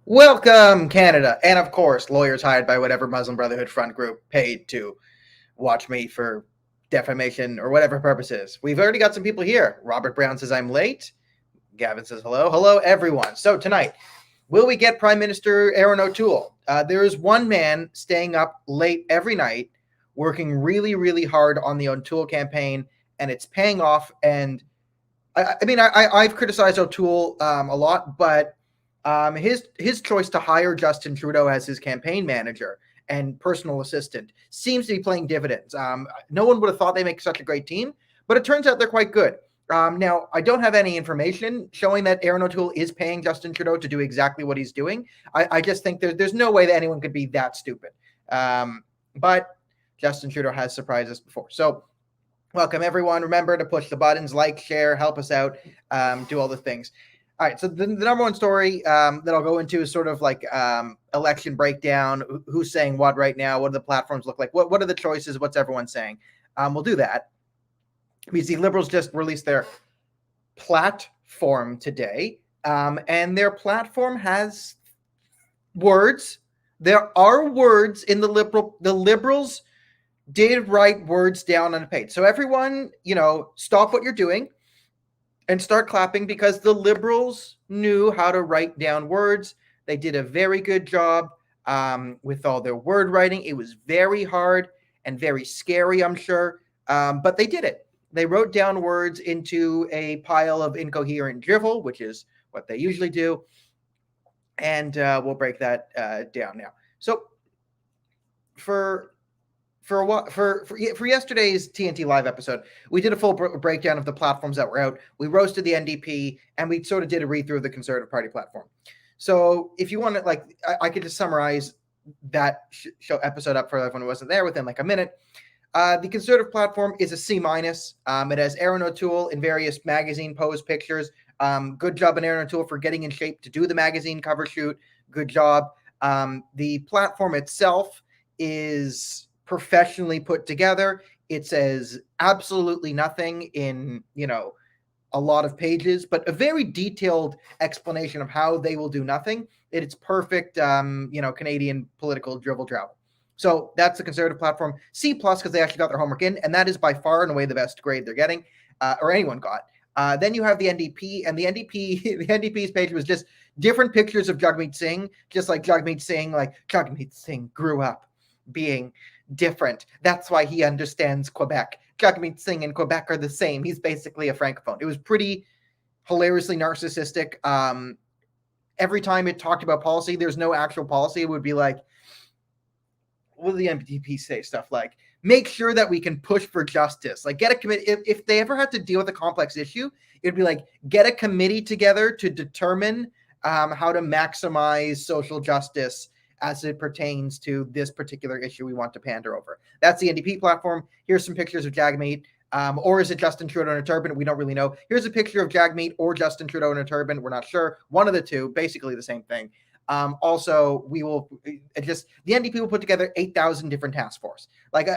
Welcome, Canada. And of course, lawyers hired by whatever Muslim Brotherhood front group paid to watch me for defamation or whatever purposes. We've already got some people here. Robert Brown says I'm late. Gavin says hello. Hello, everyone. So tonight, will we get Prime Minister Aaron O'Toole? There is one man staying up late every night, working really, really hard on the O'Toole campaign, and it's paying off. And I've criticized O'Toole a lot, but his choice to hire Justin Trudeau as his campaign manager and personal assistant seems to be playing dividends. No one would have thought they make such a great team, but it turns out they're quite good. Now, I don't have any information showing that Aaron O'Toole is paying Justin Trudeau to do exactly what he's doing. I just think there's no way that anyone could be that stupid. But Justin Trudeau has surprised us before. So welcome, everyone. Remember to push the buttons, like, share, help us out, do all the things. All right, so the number one story that I'll go into is sort of like election breakdown. Who's saying what right now? What do the platforms look like? What are the choices? What's everyone saying? We'll do that. Because the Liberals just released their platform today, and their platform has words. There are words in the Liberals did write words down on a page. So everyone, stop what you're doing and start clapping because the Liberals knew how to write down words. They did a very good job with all their word writing. It was very hard and very scary, I'm sure, but they did it. They wrote down words into a pile of incoherent drivel, which is what they usually do, and we'll break that down now. So for yesterday's TNT Live episode, we did a full breakdown of the platforms that were out. We roasted the NDP, and we sort of did a read-through of the Conservative Party platform. So if you want to, I could just summarize that show episode up for everyone who wasn't there within like a minute. The Conservative platform is a C-. It has Aaron O'Toole in various magazine pose pictures. Good job on Aaron O'Toole for getting in shape to do the magazine cover shoot. Good job. The platform itself is professionally put together. It says absolutely nothing in, a lot of pages, but a very detailed explanation of how they will do nothing. It's perfect, Canadian political drivel travel. So that's the Conservative platform. C+ because they actually got their homework in, and that is by far and away the best grade they're getting, or anyone got. Then you have the NDP, and the NDP's page was just different pictures of Jagmeet Singh, just like Jagmeet Singh grew up being different. That's why he understands Quebec. Jagmeet Singh and Quebec are the same. He's basically a francophone. It was pretty hilariously narcissistic. Every time it talked about policy, there's no actual policy. It would be like, what do the NDP say? Stuff like, make sure that we can push for justice. Like, get a committee. If they ever had to deal with a complex issue, it'd be like, get a committee together to determine how to maximize social justice as it pertains to this particular issue we want to pander over. That's the NDP platform. Here's some pictures of Jagmeet. Or is it Justin Trudeau in a turban? We don't really know. Here's a picture of Jagmeet or Justin Trudeau in a turban. We're not sure. One of the two, basically the same thing. Also, we will just the NDP will put together 8,000 different task force. Like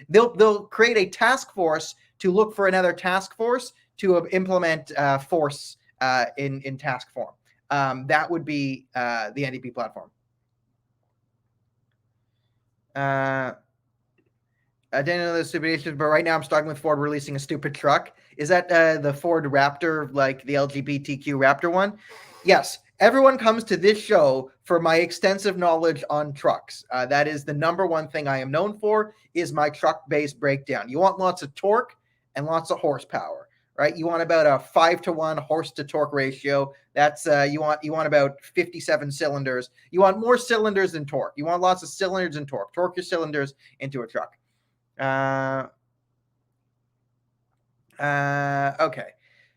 they'll create a task force to look for another task force to implement force in task form. That would be the NDP platform. I didn't know the stupid issues, but right now I'm struggling with Ford releasing a stupid truck. Is that the Ford Raptor, like the LGBTQ Raptor one? Yes. Everyone comes to this show for my extensive knowledge on trucks. That is the number one thing I am known for, is my truck-based breakdown. You want lots of torque and lots of horsepower, right? You want about a 5-to-1 horse to torque ratio. That's you want about 57 cylinders. You want more cylinders than torque. You want lots of cylinders and torque. Torque your cylinders into a truck. Okay.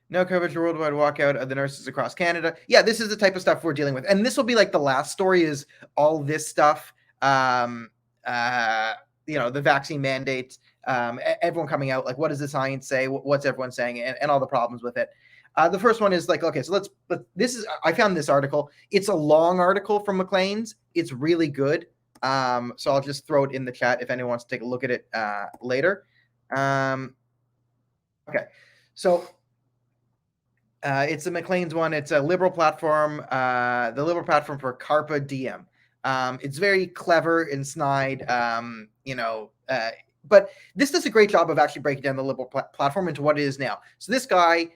No coverage, worldwide walkout of the nurses across Canada. Yeah, this is the type of stuff we're dealing with. And this will be like the last story is all this stuff. The vaccine mandates, everyone coming out, like, what does the science say? What's everyone saying? And all the problems with it. The first one is like, okay, so I found this article. It's a long article from Maclean's. It's really good. So I'll just throw it in the chat if anyone wants to take a look at it later. Okay. So It's the Maclean's one. It's a liberal platform, the liberal platform for Carpe Diem. It's very clever and snide, but this does a great job of actually breaking down the liberal platform into what it is now. So this guy,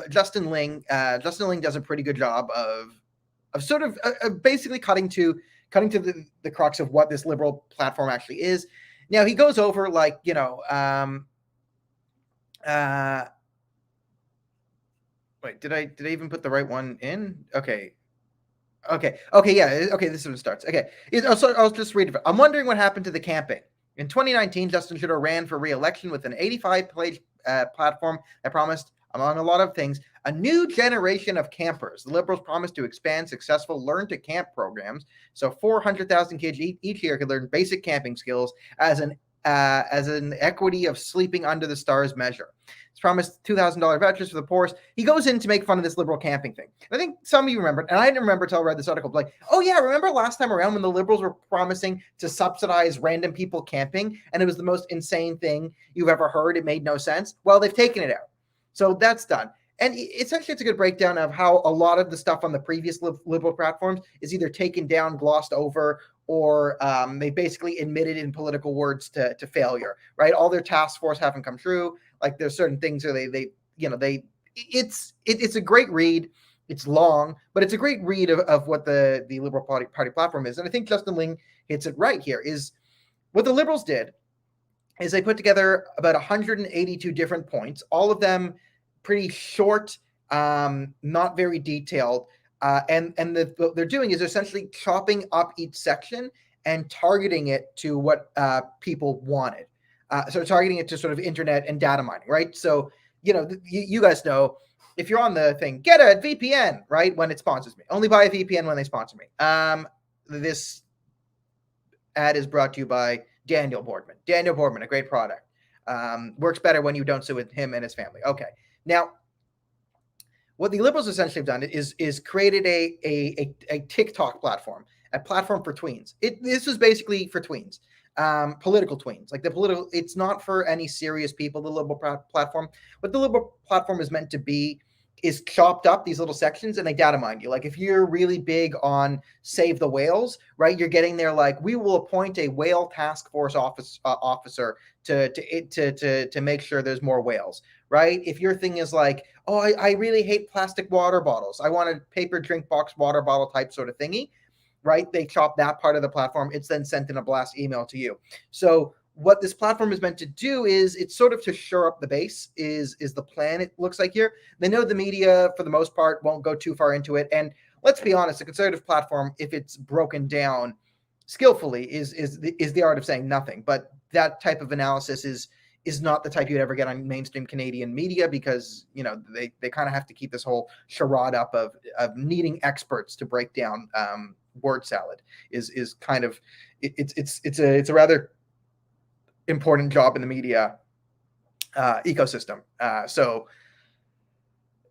Justin Ling does a pretty good job of sort of basically cutting to the crux of what this liberal platform actually is. Now he goes over like, wait, did I even put the right one in? Okay, yeah. Okay, this is when it starts. Okay, I'll just read it. I'm wondering what happened to the camping. In 2019, Justin Trudeau ran for re-election with an 85-page platform that promised, among a lot of things, a new generation of campers. The Liberals promised to expand successful Learn to Camp programs, so 400,000 kids each year could learn basic camping skills as an equity of sleeping under the stars measure. It's promised $2,000 vouchers for the poorest. He goes in to make fun of this liberal camping thing. I think some of you remember, and I didn't remember until I read this article, like, oh yeah, remember last time around when the Liberals were promising to subsidize random people camping, and it was the most insane thing you've ever heard. It made no sense. Well, they've taken it out. So that's done. And essentially, it's a good breakdown of how a lot of the stuff on the previous liberal platforms is either taken down, glossed over, or they basically admitted in political words to failure, right? All their task force haven't come true. Like there's certain things where it's a great read. It's long, but it's a great read of what the Liberal Party platform is. And I think Justin Ling hits it right here. Is what the Liberals did is they put together about 182 different points, all of them pretty short, not very detailed. And what they're doing is essentially chopping up each section and targeting it to what people wanted. So targeting it to sort of internet and data mining, right? So, you guys know, if you're on the thing, get a VPN, right? When it sponsors me. Only buy a VPN when they sponsor me. This ad is brought to you by Daniel Boardman. Daniel Boardman, a great product. Works better when you don't sue with him and his family. Okay. Now, what the Liberals essentially have done is created a TikTok platform, a platform for tweens. This is basically for tweens, political tweens. Like it's not for any serious people, the Liberal platform. What the Liberal platform is meant to be is chopped up these little sections and they data mine you. Like if you're really big on save the whales, right? You're getting there like, we will appoint a whale task force officer to make sure there's more whales, right? If your thing is like, oh, I really hate plastic water bottles, I want a paper drink box water bottle type sort of thingy, right? They chop that part of the platform. It's then sent in a blast email to you. So what this platform is meant to do is it's sort of to shore up the base is the plan. It looks like here. They know the media for the most part won't go too far into it. And let's be honest, a conservative platform, if it's broken down skillfully, is the art of saying nothing. But that type of analysis is not the type you'd ever get on mainstream Canadian media because, they kind of have to keep this whole charade up of needing experts to break down word salad is kind of it's a rather important job in the media ecosystem. So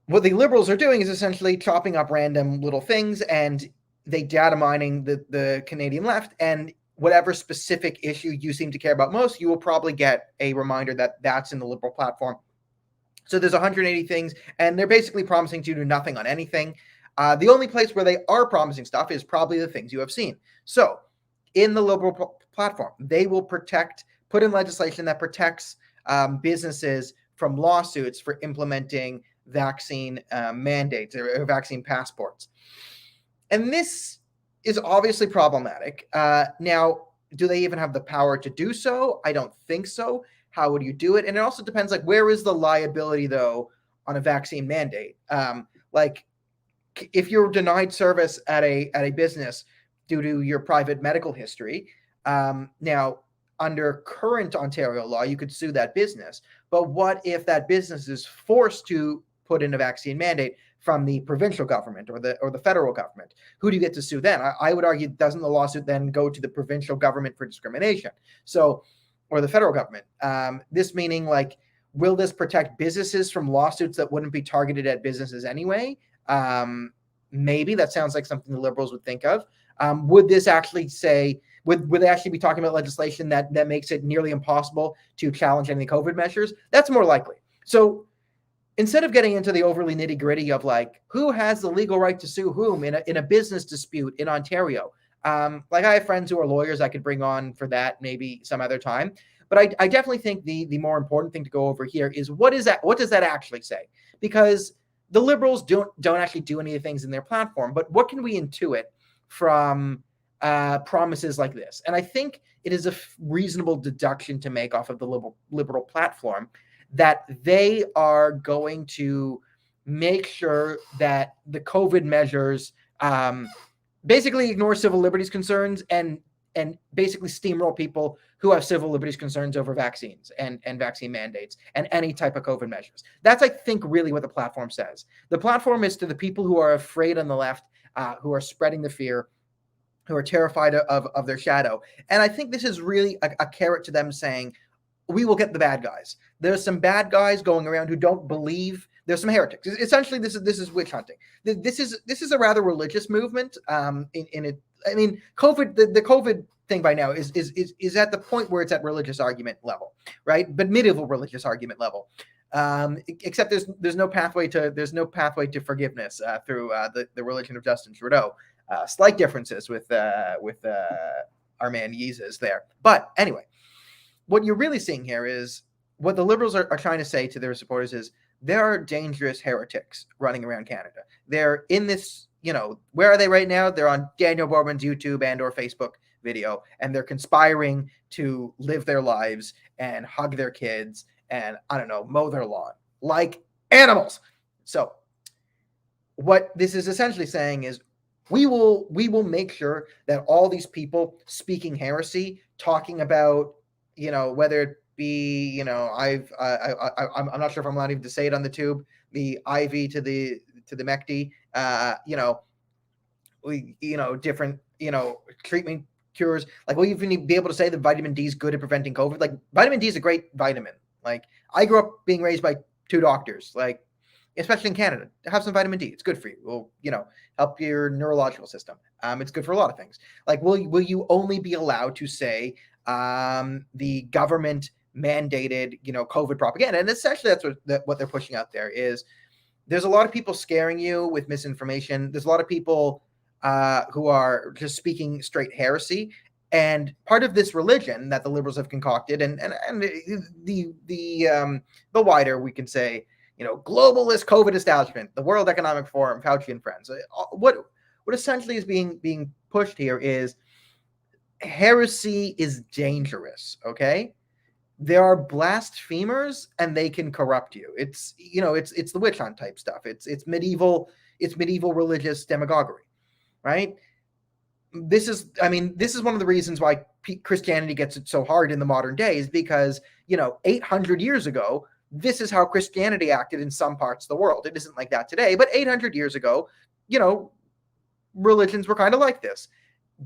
what the Liberals are doing is essentially chopping up random little things and they data mining the Canadian left, and whatever specific issue you seem to care about most, you will probably get a reminder that that's in the Liberal platform. So there's 180 things, and they're basically promising to do nothing on anything. The only place where they are promising stuff is probably the things you have seen. So in the Liberal platform, they will put in legislation that protects businesses from lawsuits for implementing vaccine mandates or vaccine passports. And this is obviously problematic. Now, do they even have the power to do so? I don't think so. How would you do it? And it also depends, like, where is the liability, though, on a vaccine mandate? Like, if you're denied service at a business due to your private medical history, now, under current Ontario law, you could sue that business. But what if that business is forced to put in a vaccine mandate from the provincial government or the federal government? Who do you get to sue then? I would argue, doesn't the lawsuit then go to the provincial government for discrimination? So, or the federal government. This meaning, like, will this protect businesses from lawsuits that wouldn't be targeted at businesses anyway? Maybe that sounds like something the Liberals would think of. Would this actually say, would they actually be talking about legislation that makes it nearly impossible to challenge any COVID measures? That's more likely. So instead of getting into the overly nitty gritty of like who has the legal right to sue whom in a business dispute in Ontario, like I have friends who are lawyers I could bring on for that maybe some other time. But I definitely think the more important thing to go over here is what is that? What does that actually say? Because the Liberals don't actually do any of the things in their platform. But what can we intuit from promises like this? And I think it is a reasonable deduction to make off of the liberal platform that they are going to make sure that the COVID measures basically ignore civil liberties concerns and basically steamroll people who have civil liberties concerns over vaccines and vaccine mandates and any type of COVID measures. That's, I think, really what the platform says. The platform is to the people who are afraid on the left, who are spreading the fear, who are terrified of their shadow. And I think this is really a carrot to them saying, we will get the bad guys. There's some bad guys going around who don't believe. There's some heretics. Essentially, this is witch hunting. This is a rather religious movement. In it, I mean, COVID the COVID thing by now is at the point where it's at religious argument level, right? But medieval religious argument level. Except there's no pathway to forgiveness through the religion of Justin Trudeau. Slight differences with our man Yeezus there. But anyway, what you're really seeing here is what the Liberals are trying to say to their supporters is there are dangerous heretics running around Canada. They're in this, where are they right now? They're on Daniel Boardman's YouTube and or Facebook video, and they're conspiring to live their lives and hug their kids and, I don't know, mow their lawn like animals. So what this is essentially saying is we will make sure that all these people speaking heresy, talking about, whether it be, I'm not sure if I'm allowed even to say it on the tube, the IV to the MECD, different, treatment cures. Like, we'll even be able to say that vitamin D is good at preventing COVID. Like, vitamin D is a great vitamin. Like, I grew up being raised by two doctors, like, especially in Canada. Have some vitamin D. It's good for you. Will, help your neurological system. It's good for a lot of things. Like, will you only be allowed to say the government mandated, COVID propaganda? And essentially that's what they're pushing out there is there's a lot of people scaring you with misinformation. There's a lot of people who are just speaking straight heresy. And part of this religion that the Liberals have concocted and the wider, we can say, globalist COVID establishment, the World Economic Forum, Fauci and friends. What essentially is being pushed here is heresy is dangerous. Okay, there are blasphemers and they can corrupt you. It's it's the witch hunt type stuff. It's medieval religious demagoguery, right? This is one of the reasons why Christianity gets it so hard in the modern day is because 800 years ago, this is how Christianity acted in some parts of the world. It isn't like that today, but 800 years ago, religions were kind of like this.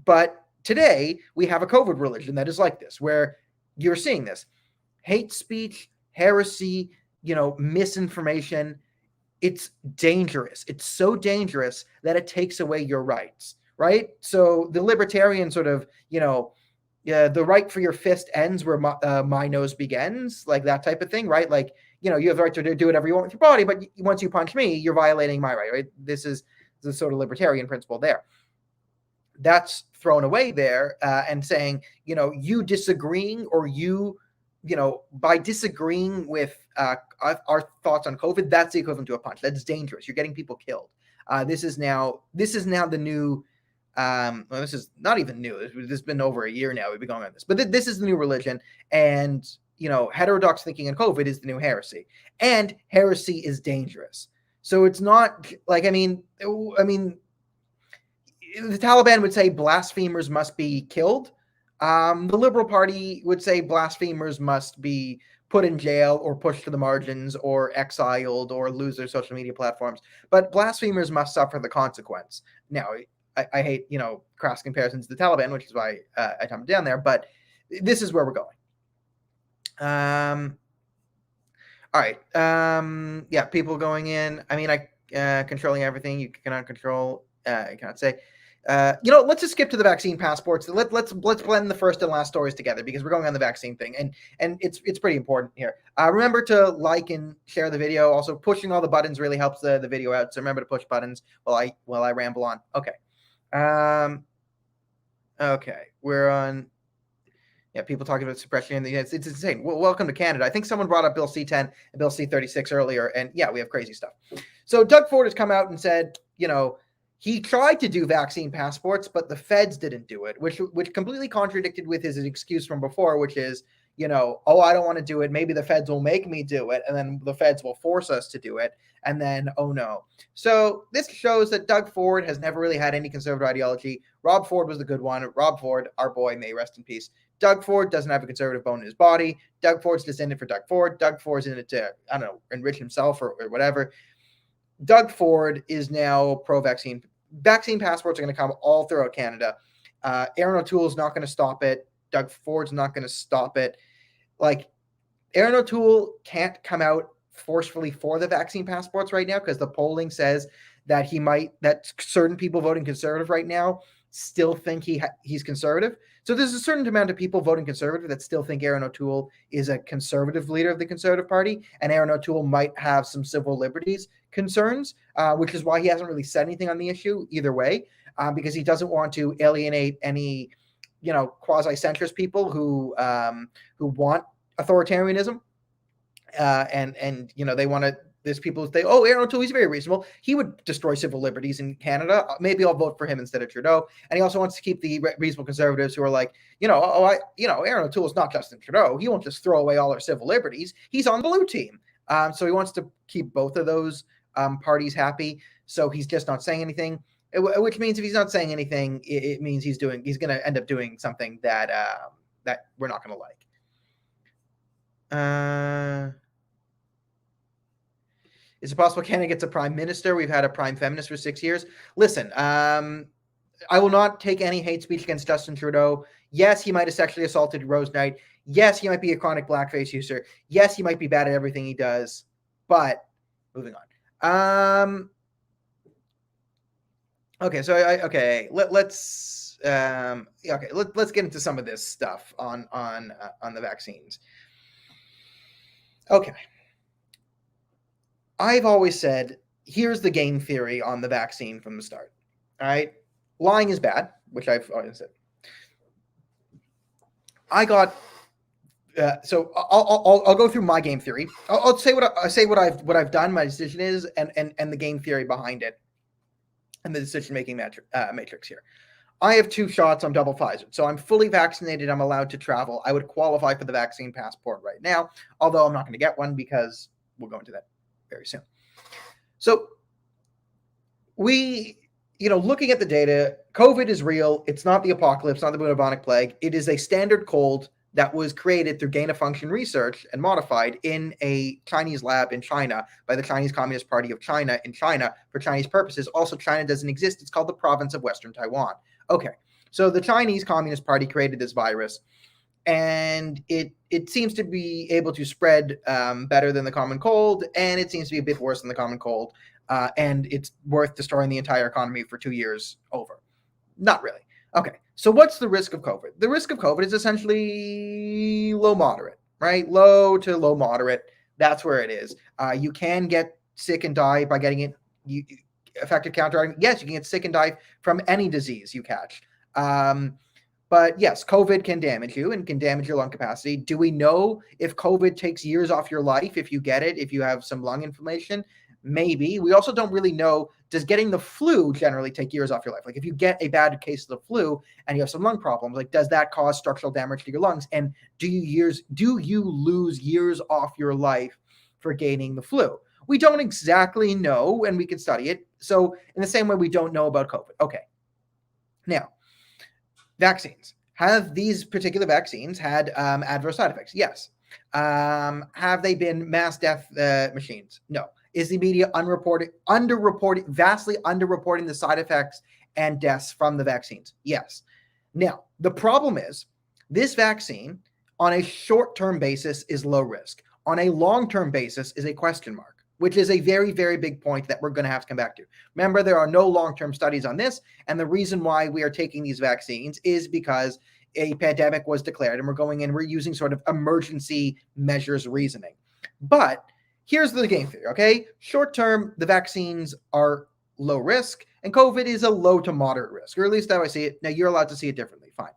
But today we have a COVID religion that is like this, where you're seeing this hate speech, heresy, misinformation. It's dangerous. It's so dangerous that it takes away your rights, right? So the libertarian sort of, the right for your fist ends where my nose begins, like that type of thing, right? Like, you have the right to do whatever you want with your body, but once you punch me, you're violating my right? This is the sort of libertarian principle there. That's thrown away there and saying, you disagreeing or by disagreeing with our thoughts on COVID, that's the equivalent to a punch. That's dangerous. You're getting people killed. This is now the new. This is not even new. This has been over a year now. We've been going on this, but this is the new religion, and heterodox thinking in COVID is the new heresy, and heresy is dangerous. So it's not like I mean, the Taliban would say blasphemers must be killed. The Liberal Party would say blasphemers must be put in jail or pushed to the margins or exiled or lose their social media platforms. But blasphemers must suffer the consequence. Now, I hate, crass comparisons to the Taliban, which is why I dumped down there. But this is where we're going. All right. People going in. I mean, controlling everything you cannot control. You cannot say. let's just skip to the vaccine passports. Let's blend the first and last stories together because we're going on the vaccine thing, and it's pretty important here. Remember to like and share the video. Also, pushing all the buttons really helps the video out. So remember to push buttons while I ramble on. Okay. Okay, we're on. Yeah, people talking about suppression in the United States. It's insane. Well, welcome to Canada. I think someone brought up Bill C-10 and Bill C-36 earlier, and yeah, we have crazy stuff. So Doug Ford has come out and said, he tried to do vaccine passports, but the feds didn't do it, which completely contradicted with his excuse from before, which is, I don't want to do it. Maybe the feds will make me do it, and then the feds will force us to do it, and then, oh no. So this shows that Doug Ford has never really had any conservative ideology. Rob Ford was the good one. Rob Ford, our boy, may rest in peace. Doug Ford doesn't have a conservative bone in his body. Doug Ford's just in it for Doug Ford. Doug Ford's in it to, enrich himself or whatever. Doug Ford is now pro-vaccine. Vaccine passports are going to come all throughout Canada. Aaron O'Toole's not going to stop it. Doug Ford's not going to stop it. Aaron O'Toole can't come out forcefully for the vaccine passports right now because the polling says that that certain people voting conservative right now still think he's conservative. So there's a certain amount of people voting conservative that still think Aaron O'Toole is a conservative leader of the Conservative Party, and Aaron O'Toole might have some civil liberties concerns, which is why he hasn't really said anything on the issue either way, because he doesn't want to alienate any, quasi-centrist people who want authoritarianism, and they want to. There's people who say, oh, Aaron O'Toole, he's very reasonable. He would destroy civil liberties in Canada. Maybe I'll vote for him instead of Trudeau. And he also wants to keep the reasonable conservatives who are like, Aaron O'Toole is not Justin Trudeau. He won't just throw away all our civil liberties. He's on the blue team. So he wants to keep both of those parties happy. So he's just not saying anything, which means if he's not saying anything, it means he's going to end up doing something that we're not going to like. Is it possible Canada gets a prime minister? We've had a prime feminist for 6 years. Listen, I will not take any hate speech against Justin Trudeau. Yes, he might have sexually assaulted Rose Knight. Yes, he might be a chronic blackface user. Yes, he might be bad at everything he does. But moving on. Okay, so let's let's get into some of this stuff on the vaccines. Okay. I've always said, here's the game theory on the vaccine from the start. All right. Lying is bad, which I've always said. So I'll go through my game theory. I'll say what I've done, my decision is, and the game theory behind it, and the decision-making matrix here. I have 2 shots. I'm double Pfizer. So I'm fully vaccinated. I'm allowed to travel. I would qualify for the vaccine passport right now, although I'm not going to get one because we'll go into that very soon. So looking at the data, COVID is real. It's not the apocalypse, not the bubonic plague. It is a standard cold that was created through gain-of-function research and modified in a Chinese lab in China by the Chinese Communist Party of China in China for Chinese purposes. Also, China doesn't exist. It's called the province of Western Taiwan. Okay, so the Chinese Communist Party created this virus, and it seems to be able to spread better than the common cold, and it seems to be a bit worse than the common cold, and it's worth destroying the entire economy for 2 years over. Not really. Okay, so what's the risk of COVID? The risk of COVID is essentially low moderate, right? Low to low moderate. That's where it is. You can get sick and die by getting it. Effective counter. Yes, you can get sick and die from any disease you catch. But yes, COVID can damage you and can damage your lung capacity. Do we know if COVID takes years off your life if you get it, if you have some lung inflammation? Maybe. We also don't really know, does getting the flu generally take years off your life? Like if you get a bad case of the flu and you have some lung problems, like does that cause structural damage to your lungs? And do you lose years off your life for gaining the flu? We don't exactly know, and we can study it. So in the same way, we don't know about COVID. Okay. Now, vaccines. Have these particular vaccines had adverse side effects? Yes. Have they been mass death machines? No. Is the media vastly underreporting the side effects and deaths from the vaccines? Yes. Now, the problem is this vaccine on a short-term basis is low risk. On a long-term basis is a question mark. which is a very, very big point that we're going to have to come back to. Remember, there are no long-term studies on this, and the reason why we are taking these vaccines is because a pandemic was declared, and we're using sort of emergency measures reasoning. But here's the game theory, okay? Short term, the vaccines are low risk, and COVID is a low to moderate risk, or at least how I see it. Now, you're allowed to see it differently, fine.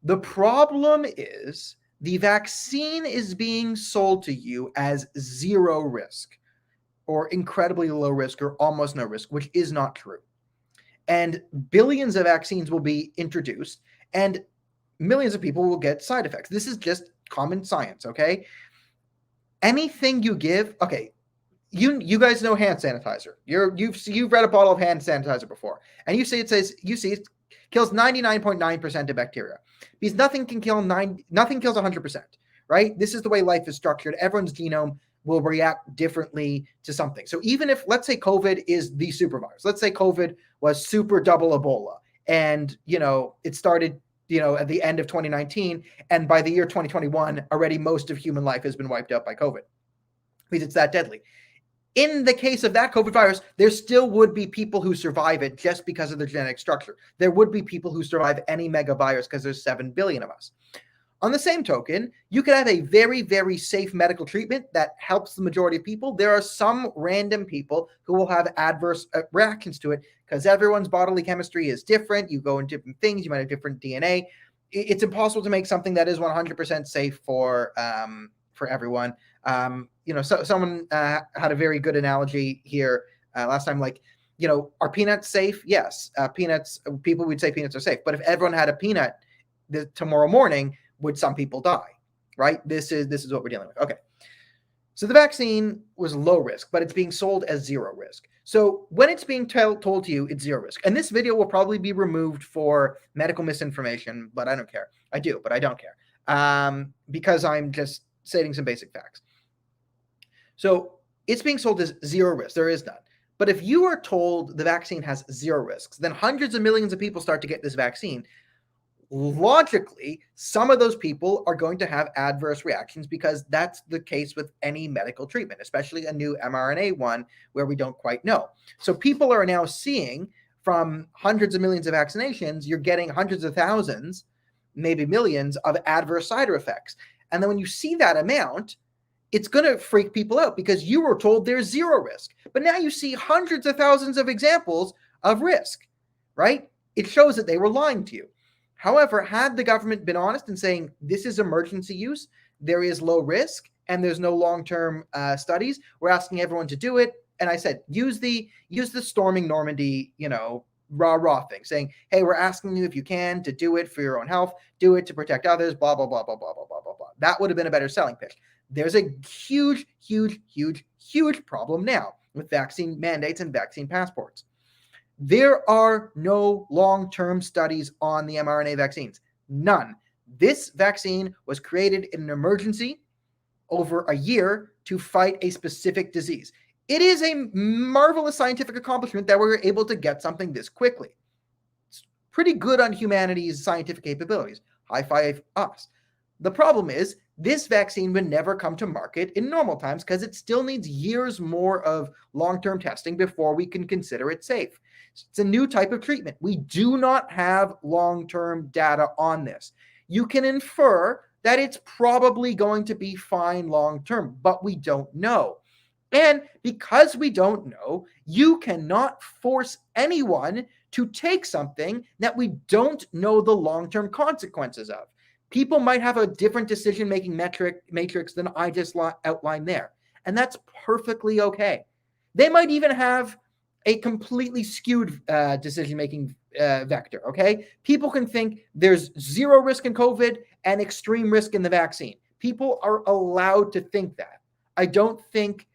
The problem is the vaccine is being sold to you as zero risk, or incredibly low risk, or almost no risk, which is not true. And billions of vaccines will be introduced, and millions of people will get side effects. This is just common science, okay? Anything you give, okay, you guys know hand sanitizer. You've read a bottle of hand sanitizer before, and you see it kills 99.9% of bacteria, because nothing kills 100%, right? This is the way life is structured. Everyone's genome will react differently to something. So even if, let's say COVID is the super virus, let's say COVID was super double Ebola, and it started at the end of 2019, and by the year 2021, already most of human life has been wiped out by COVID, because it's that deadly. In the case of that COVID virus, there still would be people who survive it just because of the genetic structure. There would be people who survive any mega virus because there's 7 billion of us. On the same token, you could have a very, very safe medical treatment that helps the majority of people. There are some random people who will have adverse reactions to it because everyone's bodily chemistry is different. You go in different things. You might have different DNA. It's impossible to make something that is 100% safe for everyone. So someone had a very good analogy here last time, like, are peanuts safe? Yes. People would say peanuts are safe. But if everyone had a peanut tomorrow morning, would some people die, right? This is what we're dealing with. Okay. So the vaccine was low risk, but it's being sold as zero risk. So when it's being told to you, it's zero risk. And this video will probably be removed for medical misinformation, but I don't care. I do, but I don't care. Because I'm just stating some basic facts. So it's being sold as zero risk. There is none. But if you are told the vaccine has zero risks, then hundreds of millions of people start to get this vaccine. Logically, some of those people are going to have adverse reactions because that's the case with any medical treatment, especially a new mRNA one where we don't quite know. So people are now seeing from hundreds of millions of vaccinations, you're getting hundreds of thousands, maybe millions of adverse side effects. And then when you see that amount, it's going to freak people out because you were told there's zero risk. But now you see hundreds of thousands of examples of risk, right? It shows that they were lying to you. However, had the government been honest in saying this is emergency use, there is low risk, and there's no long-term studies, we're asking everyone to do it. And I said, use the storming Normandy, rah thing, saying, hey, we're asking you if you can to do it for your own health, do it to protect others, blah, blah, blah, blah, blah, blah, blah, blah, blah. That would have been a better selling pitch. There's a huge, huge, huge, huge problem now with vaccine mandates and vaccine passports. There are no long-term studies on the mRNA vaccines. None. This vaccine was created in an emergency over a year to fight a specific disease. It is a marvelous scientific accomplishment that we were able to get something this quickly. It's pretty good on humanity's scientific capabilities. High five us. The problem is this vaccine would never come to market in normal times because it still needs years more of long-term testing before we can consider it safe. It's a new type of treatment. We do not have long-term data on this. You can infer that it's probably going to be fine long-term, but we don't know. And because we don't know, you cannot force anyone to take something that we don't know the long-term consequences of. People might have a different decision-making matrix than I just outlined there, and that's perfectly okay. They might even have a completely skewed decision-making vector, okay? People can think there's zero risk in COVID and extreme risk in the vaccine. People are allowed to think that. I don't think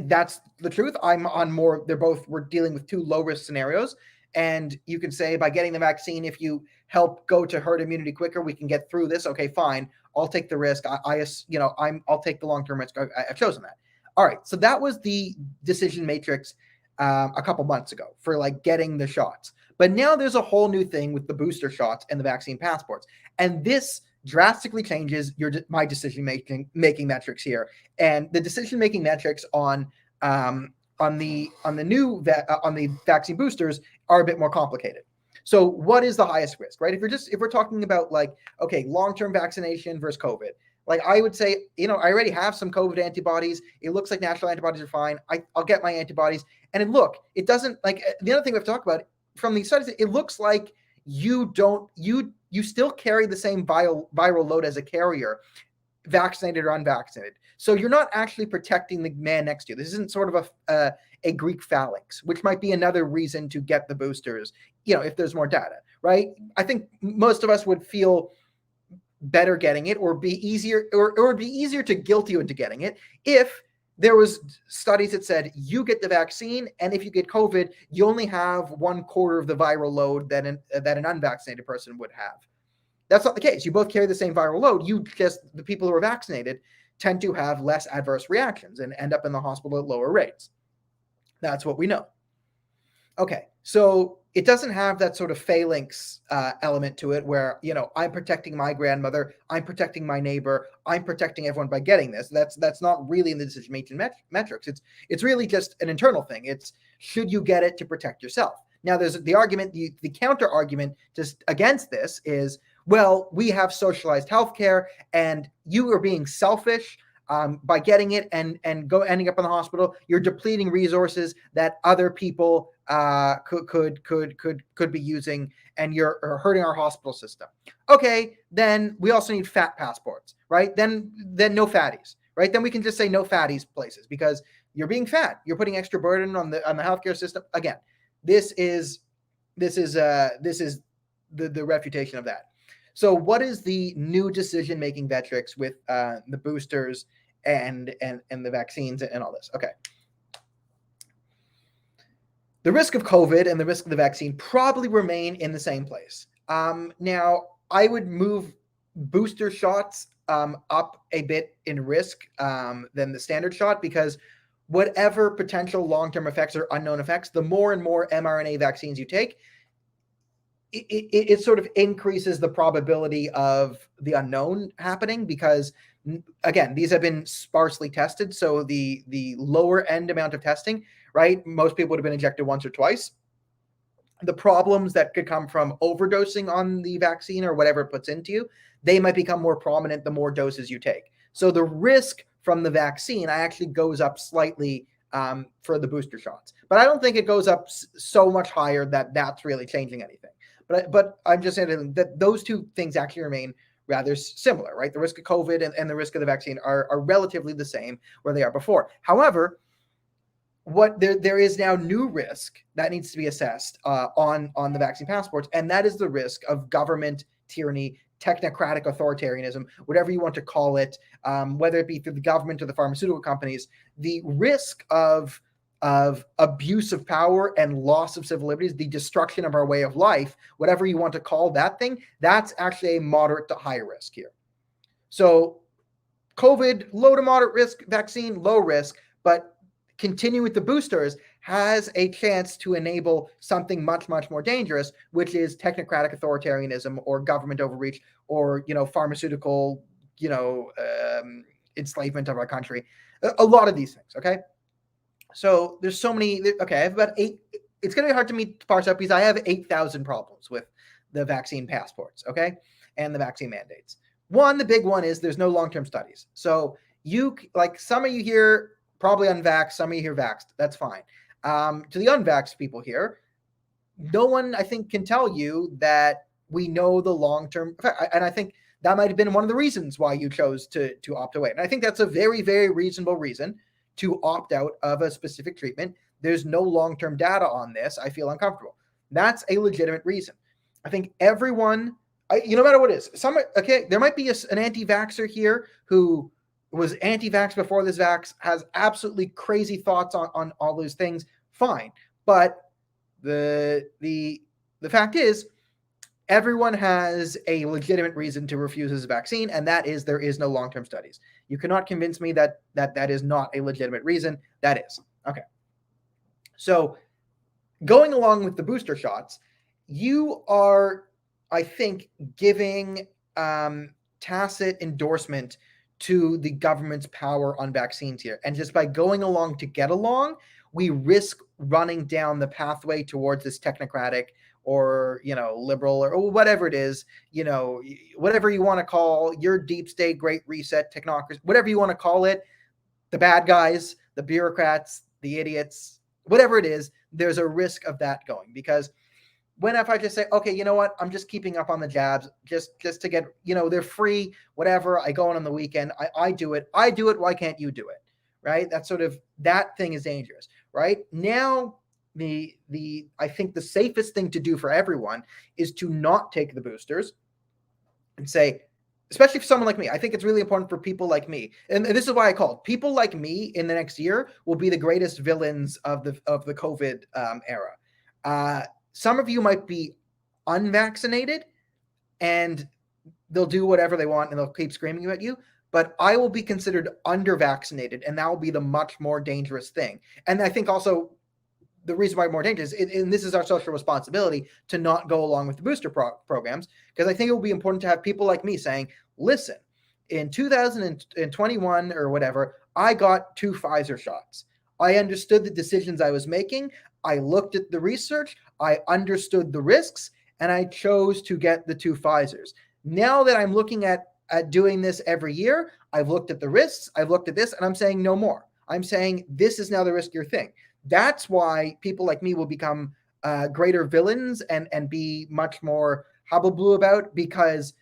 that's the truth. I'm on more, we're dealing with two low-risk scenarios. And you can say by getting the vaccine, if you help go to herd immunity quicker, we can get through this. Okay, fine. I'll take the risk. I'll take the long-term risk. I've chosen that. All right. So that was the decision matrix a couple months ago for like getting the shots. But now there's a whole new thing with the booster shots and the vaccine passports. And this drastically changes my decision making metrics here, and the decision making metrics on the vaccine boosters are a bit more complicated. So what is the highest risk, right? If we're talking about like, okay, long-term vaccination versus COVID, like I would say, I already have some COVID antibodies. It looks like natural antibodies are fine. I'll get my antibodies. And look, it doesn't, like, the other thing we have to talk about from these studies, it looks like you still carry the same viral load as a carrier, vaccinated or unvaccinated. So you're not actually protecting the man next to you. This isn't sort of a Greek phalanx, which might be another reason to get the boosters, if there's more data, right? I think most of us would feel better getting it, or be easier, or it would be easier to guilt you into getting it if there was studies that said you get the vaccine, and if you get COVID, you only have 1/4 of the viral load that an unvaccinated person would have. That's not the case. You both carry the same viral load. The people who are vaccinated tend to have less adverse reactions and end up in the hospital at lower rates. That's what we know. Okay, so it doesn't have that sort of phalanx element to it where, I'm protecting my grandmother, I'm protecting my neighbor, I'm protecting everyone by getting this. That's not really in the decision-making metrics. It's really just an internal thing. It's, should you get it to protect yourself? Now, there's the argument, the counter argument just against this is, well, we have socialized healthcare, and you are being selfish by getting it and ending up in the hospital. You're depleting resources that other people could be using, and you're hurting our hospital system. Okay, then we also need fat passports, right? Then no fatties, right? Then we can just say no fatties places, because you're being fat. You're putting extra burden on the healthcare system. Again, this is the refutation of that. So what is the new decision-making metrics with the boosters and the vaccines and all this? Okay. The risk of COVID and the risk of the vaccine probably remain in the same place. Now, I would move booster shots up a bit in risk than the standard shot, because whatever potential long-term effects or unknown effects, the more and more mRNA vaccines you take, it sort of increases the probability of the unknown happening, because, again, these have been sparsely tested. So the lower end amount of testing, right? Most people would have been injected once or twice. The problems that could come from overdosing on the vaccine or whatever it puts into you, they might become more prominent the more doses you take. So the risk from the vaccine actually goes up slightly for the booster shots. But I don't think it goes up so much higher that that's really changing anything. But I'm just saying that those two things actually remain rather similar, right? The risk of COVID and the risk of the vaccine are relatively the same where they are before. However, there is now new risk that needs to be assessed on the vaccine passports, and that is the risk of government tyranny, technocratic authoritarianism, whatever you want to call it, whether it be through the government or the pharmaceutical companies. The risk of abuse of power and loss of civil liberties, the destruction of our way of life, whatever you want to call that thing, that's actually a moderate to high risk here. So COVID, low to moderate risk, vaccine, low risk, but continuing with the boosters has a chance to enable something much, much more dangerous, which is technocratic authoritarianism or government overreach or, pharmaceutical, enslavement of our country. A lot of these things, okay? So there's so many. Okay, I have about 8. It's going to be hard to parse out because I have 8,000 problems with the vaccine passports, okay, and the vaccine mandates. One, the big one is there's no long-term studies. So some of you here probably unvaxxed, some of you here vaxxed. That's fine. To the unvaxxed people here, no one, I think, can tell you that we know the long-term effect. And I think that might have been one of the reasons why you chose to opt away. And I think that's a very, very reasonable reason to opt out of a specific treatment. There's no long-term data on this. I feel uncomfortable. That's a legitimate reason. I think everyone, no matter what it is, there might be an anti-vaxxer here who was anti-vax before this vax, has absolutely crazy thoughts on all those things. Fine. But the fact is, everyone has a legitimate reason to refuse this vaccine, and that is there is no long-term studies. You cannot convince me that is not a legitimate reason. That is. Okay. So going along with the booster shots, you are, I think, giving tacit endorsement to the government's power on vaccines here. And just by going along to get along, we risk running down the pathway towards this technocratic or, liberal or whatever it is, whatever you want to call your deep state, great reset, technocracy, whatever you want to call it, the bad guys, the bureaucrats, the idiots, whatever it is, there's a risk of that going. Because if I just say, okay, you know what, I'm just keeping up on the jabs just to get, they're free, whatever, I go on the weekend, I do it, why can't you do it, right? That's that thing is dangerous, right? Now, I think the safest thing to do for everyone is to not take the boosters and say, especially for someone like me, I think it's really important for people like me. And this is why I called people like me in the next year will be the greatest villains of the COVID era. Some of you might be unvaccinated and they'll do whatever they want and they'll keep screaming at you. But I will be considered under-vaccinated, and that will be the much more dangerous thing. And I think also the reason why more dangerous, and this is our social responsibility, to not go along with the booster programs, because I think it will be important to have people like me saying, listen, in 2021 or whatever, I got 2 Pfizer shots. I understood the decisions I was making. I looked at the research. I understood the risks, and I chose to get the 2 Pfizers. Now that I'm looking at doing this every year, I've looked at the risks, I've looked at this, and I'm saying no more. I'm saying this is now the riskier thing. That's why people like me will become greater villains and be much more hullabaloo about, because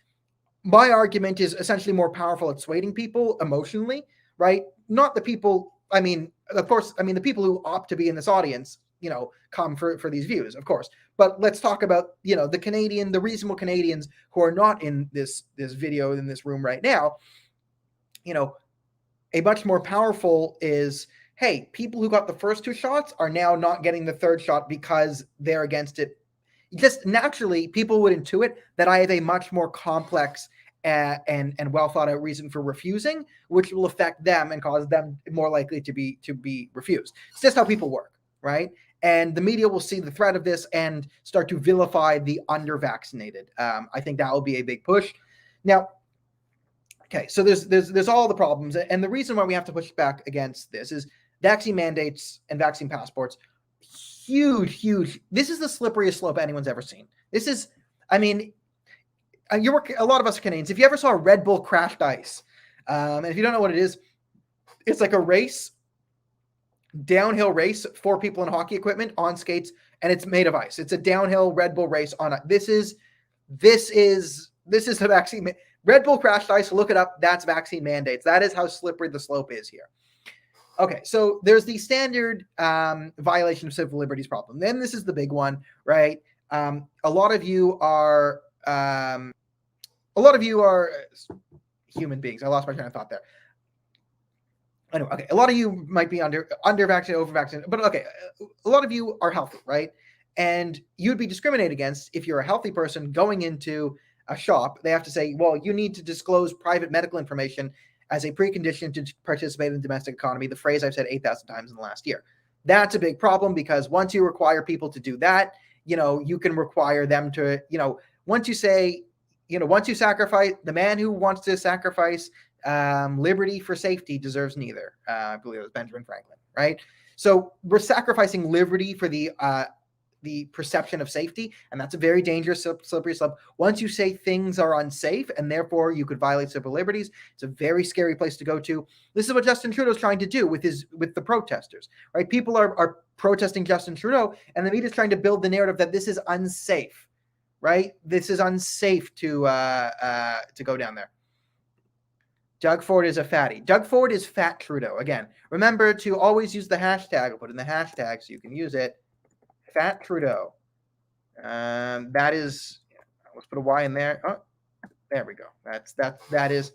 my argument is essentially more powerful at swaying people emotionally, right? Not the people, of course, the people who opt to be in this audience, come for these views, of course. But let's talk about, the reasonable Canadians who are not in this video, in this room right now. A much more powerful is, hey, people who got the first 2 shots are now not getting the 3rd shot because they're against it. Just naturally, people would intuit that I have a much more complex and well thought out reason for refusing, which will affect them and cause them more likely to be refused. It's just how people work, right? And the media will see the threat of this and start to vilify the under-vaccinated. I think that will be a big push. Now, okay, so there's all the problems, and the reason why we have to push back against this is vaccine mandates and vaccine passports. Huge. This is the slipperiest slope anyone's ever seen. This is, a lot of us are Canadians. If you ever saw a Red Bull crashed ice, and if you don't know what it is, it's like a race, downhill race, 4 people in hockey equipment on skates, and it's made of ice. It's a downhill Red Bull race on this is the vaccine. Red Bull crashed ice. Look it up. That's vaccine mandates. That is how slippery the slope is here. Okay, so there's the standard violation of civil liberties problem. Then this is the big one, right? A lot of you are human beings. I lost my train of thought there. Anyway, okay, a lot of you might be under vaccinated, over vaccinated, but okay, a lot of you are healthy, right? And you'd be discriminated against if you're a healthy person going into a shop. They have to say, well, you need to disclose private medical information as a precondition to participate in the domestic economy. The phrase I've said 8,000 times in the last year. That's a big problem, because once you require people to do that, you can require them to, once you say, once you sacrifice, the man who wants to sacrifice liberty for safety deserves neither. I believe it was Benjamin Franklin, right? So we're sacrificing liberty for the perception of safety, and that's a very dangerous, slippery slope. Once you say things are unsafe and therefore you could violate civil liberties, it's a very scary place to go to. This is what Justin Trudeau's trying to do with the protesters, right? People are protesting Justin Trudeau, and the media is trying to build the narrative that this is unsafe, right? This is unsafe to go down there. Doug Ford is a fatty. Doug Ford is Fat Trudeau. Again, remember to always use the hashtag. I'll put in the hashtag so you can use it. Fat Trudeau. That is, let's put a Y in there. Oh, there we go. That is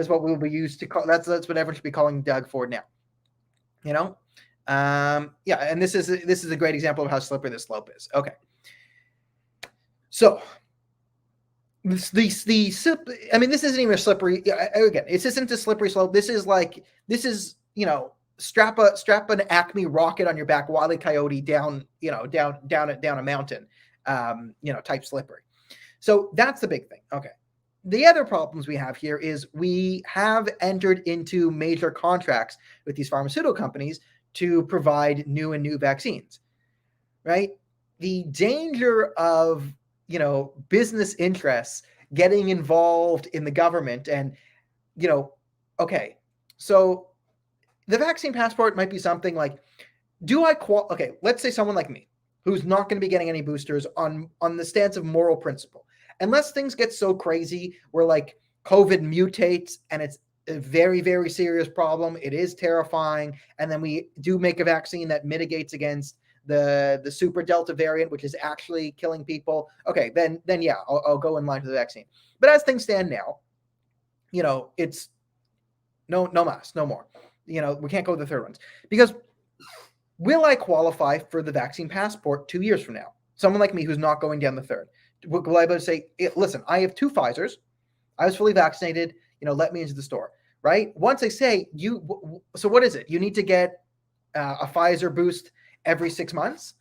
what we'll be used to call. That's what everyone should be calling Doug Ford now. Yeah, and this is a great example of how slippery the slope is. Okay. So this isn't even a slippery. Again, this isn't a slippery slope. This is strap an Acme rocket on your back, Wile E. Coyote down a mountain, type slippery. So that's the big thing. Okay. the other problems we have here is we have entered into major contracts with these pharmaceutical companies to provide new vaccines, right? The danger of, business interests getting involved in the government and, okay, so the vaccine passport might be something like, okay, let's say someone like me who's not going to be getting any boosters on the stance of moral principle, unless things get so crazy where like COVID mutates and it's a very, very serious problem. It is terrifying. And then we do make a vaccine that mitigates against the super Delta variant, which is actually killing people. Okay, then yeah, I'll go in line for the vaccine. But as things stand now, it's no mask, no more. We can't go with the third ones because will I qualify for the vaccine passport 2 years from now? Someone like me who's not going down the third. Will I be able to say, listen, I have 2 Pfizers. I was fully vaccinated. Let me into the store, right? Once I say so what is it? You need to get a Pfizer boost every 6 months?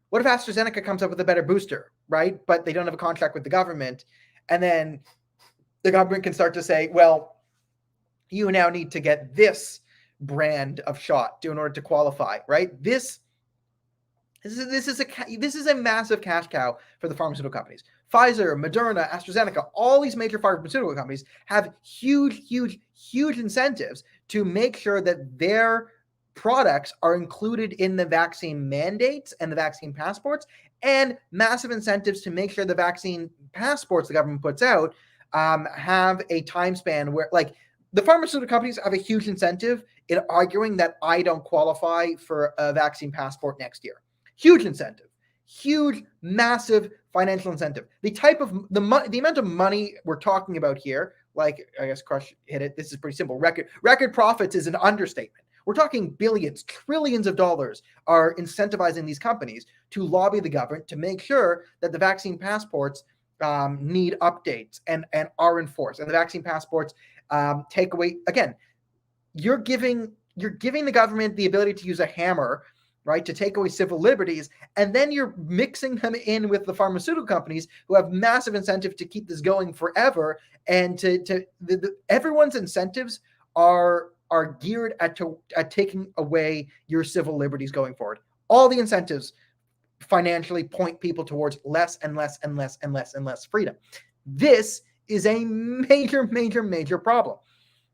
What if AstraZeneca comes up with a better booster, right? But they don't have a contract with the government. And then the government can start to say, well, you now need to get this brand of shot in order to qualify, right? This is a massive cash cow for the pharmaceutical companies. Pfizer, Moderna, AstraZeneca, all these major pharmaceutical companies have huge incentives to make sure that their products are included in the vaccine mandates and the vaccine passports, and massive incentives to make sure the vaccine passports the government puts out have a time span where, like, the pharmaceutical companies have a huge incentive in arguing that I don't qualify for a vaccine passport next year. Huge incentive, huge, massive financial incentive. The amount of money we're talking about here, like I guess Crush hit it. This is pretty simple. Record profits is an understatement. We're talking billions, trillions of dollars are incentivizing these companies to lobby the government to make sure that the vaccine passports need updates and are enforced. And the vaccine passports take away, again, you're giving the government the ability to use a hammer, right, to take away civil liberties, and then you're mixing them in with the pharmaceutical companies who have massive incentive to keep this going forever, and everyone's incentives are geared at taking away your civil liberties going forward. All the incentives financially point people towards less and less and less and less and less freedom. This is a major problem,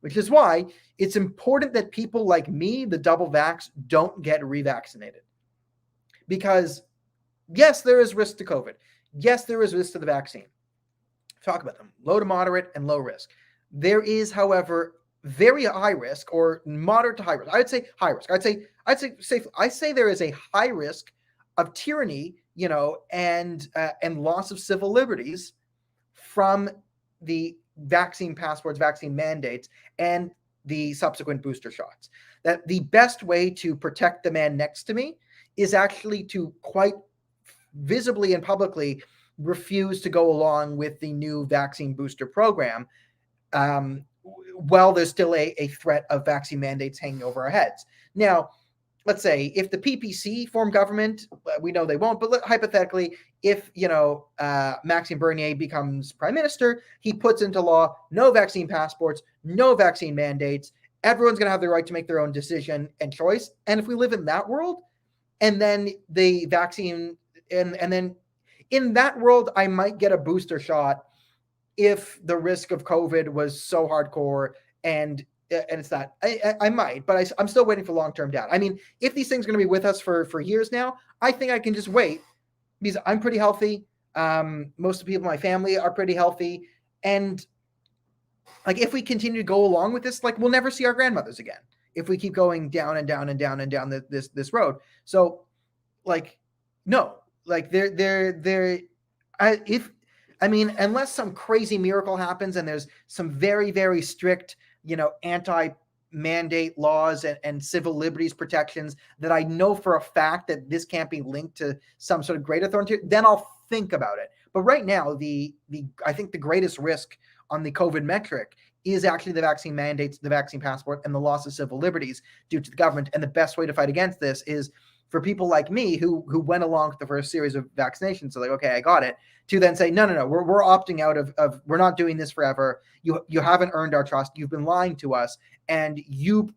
which is why it's important that people like me, the double vax, don't get revaccinated. Because yes, there is risk to COVID. Yes, there is risk to the vaccine. Talk about them. Low to moderate and low risk. There is, however, very high risk or moderate to high risk. I'd say high risk. I'd say safe. I say there is a high risk of tyranny, and loss of civil liberties from the vaccine passports, vaccine mandates, and the subsequent booster shots. That the best way to protect the man next to me is actually to quite visibly and publicly refuse to go along with the new vaccine booster program, while there's still a threat of vaccine mandates hanging over our heads. Now, let's say if the PPC form government, we know they won't, but hypothetically, if Maxime Bernier becomes prime minister, he puts into law no vaccine passports, no vaccine mandates. Everyone's going to have the right to make their own decision and choice. And if we live in that world, and then the vaccine, and then in that world, I might get a booster shot if the risk of COVID was so hardcore and it's not. I might, but I'm still waiting for long-term data. I mean, if these things are going to be with us for years now, I think I can just wait because I'm pretty healthy. Most of the people in my family are pretty healthy. And like, if we continue to go along with this, like, we'll never see our grandmothers again if we keep going down and down and down and down this road. So, like, no, like unless some crazy miracle happens and there's some very, very strict, anti-mandate laws and civil liberties protections that I know for a fact that this can't be linked to some sort of great authority, then I'll think about it. But right now, I think the greatest risk on the COVID metric is actually the vaccine mandates, the vaccine passport, and the loss of civil liberties due to the government. And the best way to fight against this is for people like me who went along with the first series of vaccinations, so like, okay, I got it, to then say, no, we're opting out of we're not doing this forever. You haven't earned our trust. You've been lying to us, and you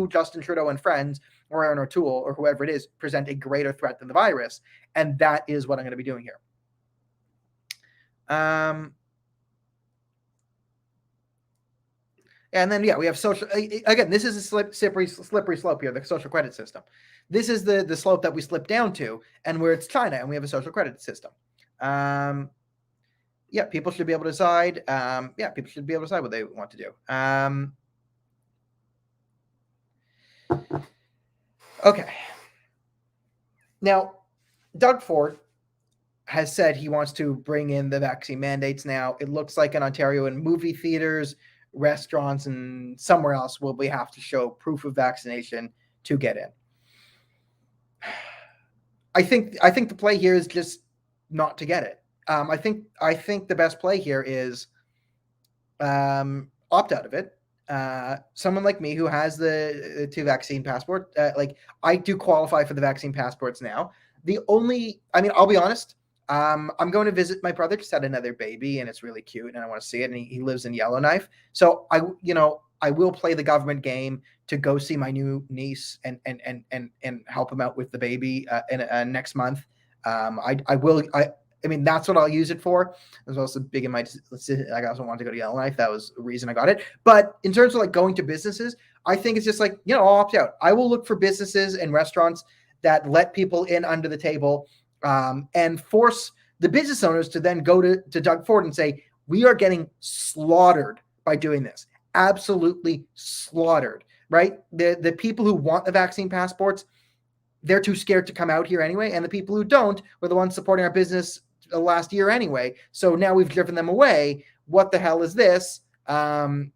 Justin Trudeau and friends, or Aaron O'Toole, or whoever it is, present a greater threat than the virus, and that is what I'm going to be doing here. And then, we have social, again, this is a slippery slope here, the social credit system. This is the slope that we slip down to, and where it's China, and we have a social credit system. People should be able to decide. People should be able to decide what they want to do. Okay. Now, Doug Ford has said he wants to bring in the vaccine mandates now. It looks like in Ontario, in movie theaters, restaurants, and somewhere else, will we have to show proof of vaccination to get in. I think the play here is just not to get it. I think the best play here is opt out of it. Someone like me who has the 2 vaccine passport, like I do qualify for the vaccine passports now. I'll be honest. I'm going to visit my brother, just had another baby, and it's really cute, and I want to see it. And he lives in Yellowknife, so I will play the government game to go see my new niece and help him out with the baby next month. That's what I'll use it for. I was also big in I also wanted to go to Yellowknife. That was the reason I got it. But in terms of like going to businesses, I think it's just like, I'll opt out. I will look for businesses and restaurants that let people in under the table, and force the business owners to then go to Doug Ford and say, we are getting slaughtered by doing this. Absolutely slaughtered, right? The people who want the vaccine passports, they're too scared to come out here anyway. And the people who don't were the ones supporting our business last year anyway. So now we've driven them away. What the hell is this? And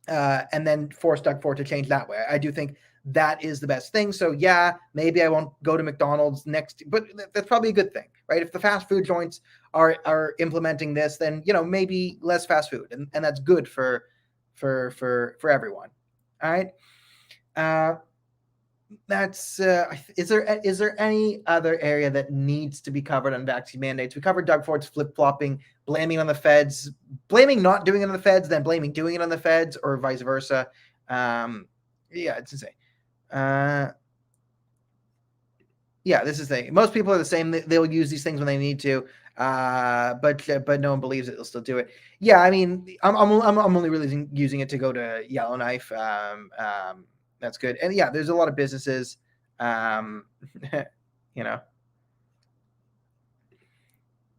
then force Doug Ford to change that way. I do think that is the best thing. So maybe I won't go to McDonald's next, but that's probably a good thing, right? If the fast food joints are implementing this, then maybe less fast food, and that's good for everyone. All right. That's is there any other area that needs to be covered on vaccine mandates? We covered Doug Ford's flip-flopping, blaming on the feds, blaming not doing it on the feds, then blaming doing it on the feds, or vice versa. It's insane. This is the thing. Most people are the same. They'll use these things when they need to, but no one believes it. They'll still do it. I'm only really using it to go to Yellowknife. That's good. And there's a lot of businesses, 100,000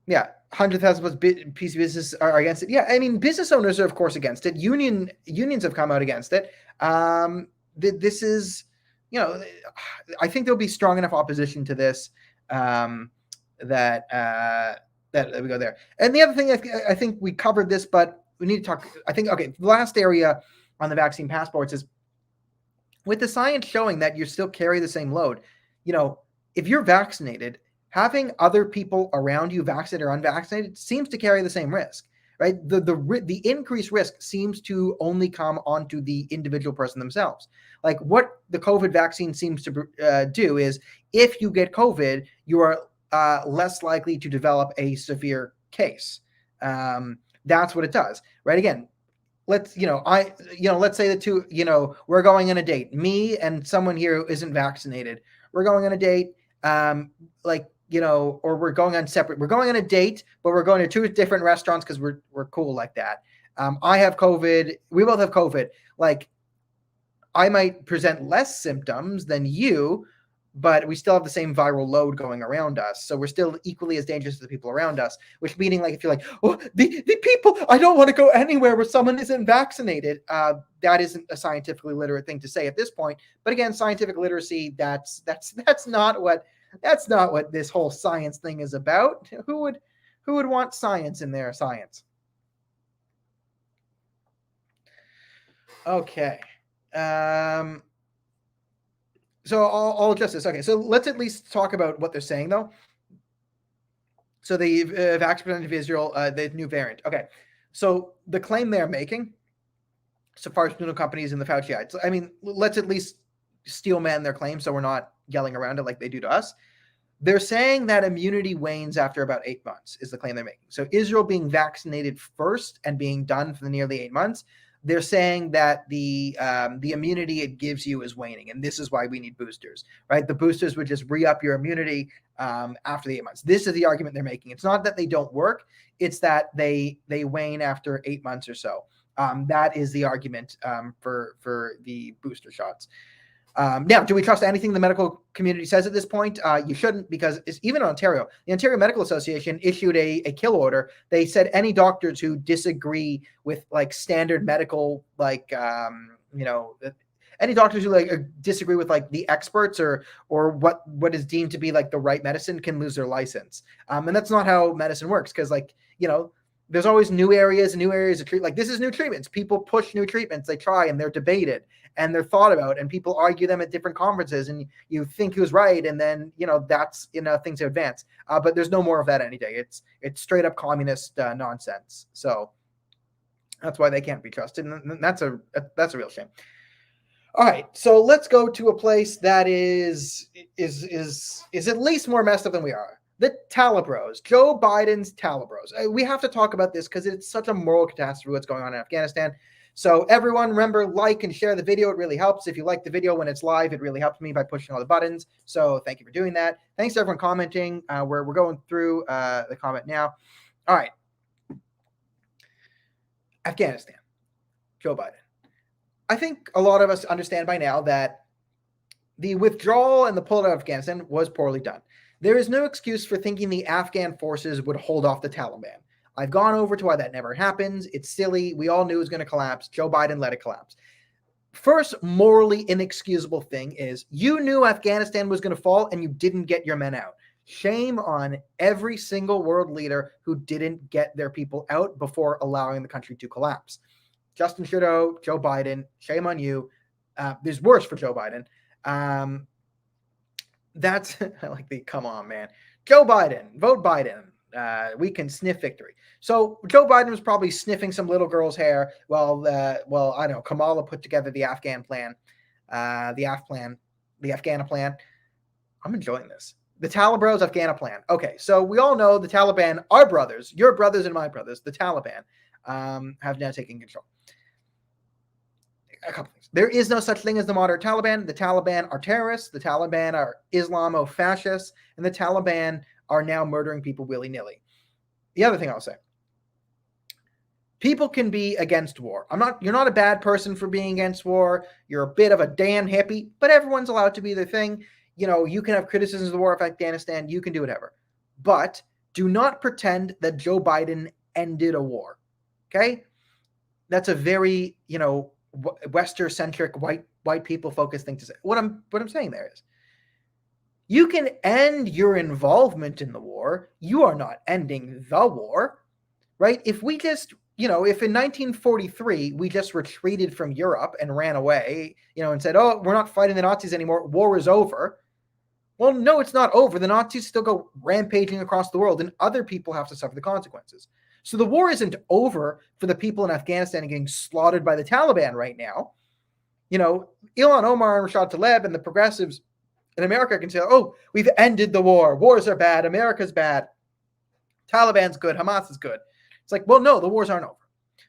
plus PC businesses are against it. Business owners are of course against it. Unions have come out against it. This is, I think there'll be strong enough opposition to this that we go there. And the other thing, I think we covered this, but we need to talk. I think the last area on the vaccine passports is, with the science showing that you still carry the same load. If you're vaccinated, having other people around you, vaccinated or unvaccinated, seems to carry the same risk, right? The increased risk seems to only come onto the individual person themselves. Like what the COVID vaccine seems to do is, if you get COVID, you are less likely to develop a severe case. That's what it does, right? Again, let's say the two, we're going on a date, me and someone here who isn't vaccinated. We're going on a date, or we're going on a date, but we're going to 2 different restaurants because we're cool like that. I have COVID. We both have COVID. Like, I might present less symptoms than you, but we still have the same viral load going around us. So we're still equally as dangerous to the people around us, which meaning, like, if you're like, the people, I don't want to go anywhere where someone isn't vaccinated. That isn't a scientifically literate thing to say at this point. But again, scientific literacy, that's not what this whole science thing is about. Who would want science in their science? Okay. So I'll address this. Okay, so let's at least talk about what they're saying, though. So the vax representative of Israel, the new variant. Okay, so the claim they're making, so pharmaceutical companies and the Fauci, let's at least steel man their claim, so we're not yelling around it like they do to us. They're saying that immunity wanes after about 8 months is the claim they're making. So Israel being vaccinated first and being done for the nearly 8 months, they're saying that the immunity it gives you is waning, and this is why we need boosters, right? The boosters would just re-up your immunity after the 8 months. This is the argument they're making. It's not that they don't work; it's that they wane after 8 months or so. That is the argument for the booster shots. Now, do we trust anything the medical community says at this point? You shouldn't, because even in Ontario, the Ontario Medical Association issued a kill order. They said any doctors who disagree with like standard medical, like, any doctors who like disagree with like the experts or what is deemed to be like the right medicine can lose their license. And that's not how medicine works, because like, there's always new areas of treatment. Like this is new treatments. People push new treatments. They try and they're debated and they're thought about, and people argue them at different conferences, and you think who's right. And then, that's, things advance. But there's no more of that any day. It's straight up communist nonsense. So that's why they can't be trusted. And that's a real shame. All right, so let's go to a place that is at least more messed up than we are. The Talibros, Joe Biden's Talibros. We have to talk about this because it's such a moral catastrophe what's going on in Afghanistan. So everyone, remember, like and share the video. It really helps. If you like the video when it's live, it really helps me by pushing all the buttons. So thank you for doing that. Thanks to everyone commenting. We're going through the comment now. All right. Afghanistan, Joe Biden. I think a lot of us understand by now that the withdrawal and the pull out of Afghanistan was poorly done. There is no excuse for thinking the Afghan forces would hold off the Taliban. I've gone over to why that never happens. It's silly. We all knew it was going to collapse. Joe Biden let it collapse. First, morally inexcusable thing is you knew Afghanistan was going to fall and you didn't get your men out. Shame on every single world leader who didn't get their people out before allowing the country to collapse. Justin Trudeau, Joe Biden, shame on you. There's worse for Joe Biden. That's I like the come on, man. Joe Biden, vote Biden. We can sniff victory. So Joe Biden was probably sniffing some little girl's hair while I don't know, Kamala put together the Afghan plan, the Afghana plan. I'm enjoying this. The Talibros Afghana plan. Okay, so we all know the Taliban, our brothers, your brothers and my brothers, the Taliban, have now taken control. A couple things. There is no such thing as the moderate Taliban. The Taliban are terrorists. The Taliban are Islamo-fascists. And the Taliban are now murdering people willy-nilly. The other thing I'll say. People can be against war. You're not a bad person for being against war. You're a bit of a damn hippie, but everyone's allowed to be their thing. You can have criticisms of the war of Afghanistan. You can do whatever. But do not pretend that Joe Biden ended a war. Okay? That's a very, Western-centric, white people-focused thing to say. What I'm saying there is, you can end your involvement in the war. You are not ending the war, right? If we just, if in 1943 we just retreated from Europe and ran away, and said, "Oh, we're not fighting the Nazis anymore. War is over." Well, no, it's not over. The Nazis still go rampaging across the world, and other people have to suffer the consequences. So the war isn't over for the people in Afghanistan getting slaughtered by the Taliban right now. Ilhan Omar and Rashad Tlaib and the progressives in America can say, "Oh, we've ended the war. Wars are bad. America's bad. Taliban's good. Hamas is good." It's like, well, no, the wars aren't over.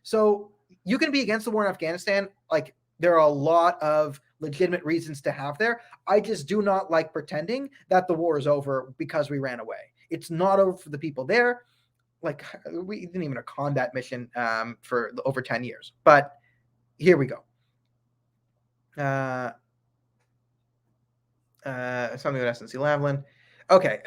So you can be against the war in Afghanistan. Like, there are a lot of legitimate reasons to have there. I just do not like pretending that the war is over because we ran away. It's not over for the people there. Like, we didn't even a combat mission for over 10 years. But here we go. Something with SNC Lavalin. Okay.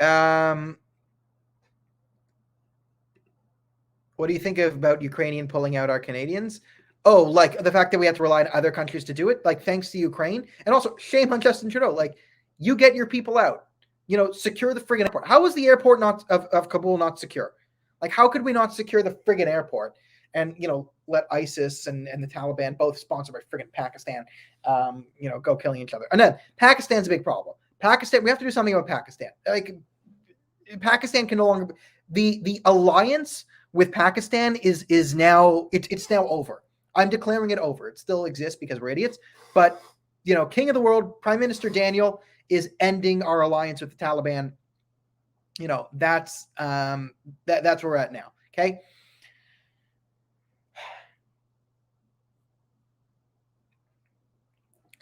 What do you think about Ukrainian pulling out our Canadians? Oh, like the fact that we have to rely on other countries to do it, like thanks to Ukraine. And also, shame on Justin Trudeau. Like, you get your people out. Secure the friggin' airport. How was the airport of Kabul not secure? Like, how could we not secure the friggin' airport and, let ISIS and the Taliban, both sponsored by friggin' Pakistan, go killing each other? And then Pakistan's a big problem. Pakistan, we have to do something about Pakistan. Like, Pakistan can no longer, the alliance with Pakistan is now, it's now over. I'm declaring it over. It still exists because we're idiots. But, King of the world, Prime Minister Daniel is ending our alliance with the Taliban. That's that's where we're at now. Okay.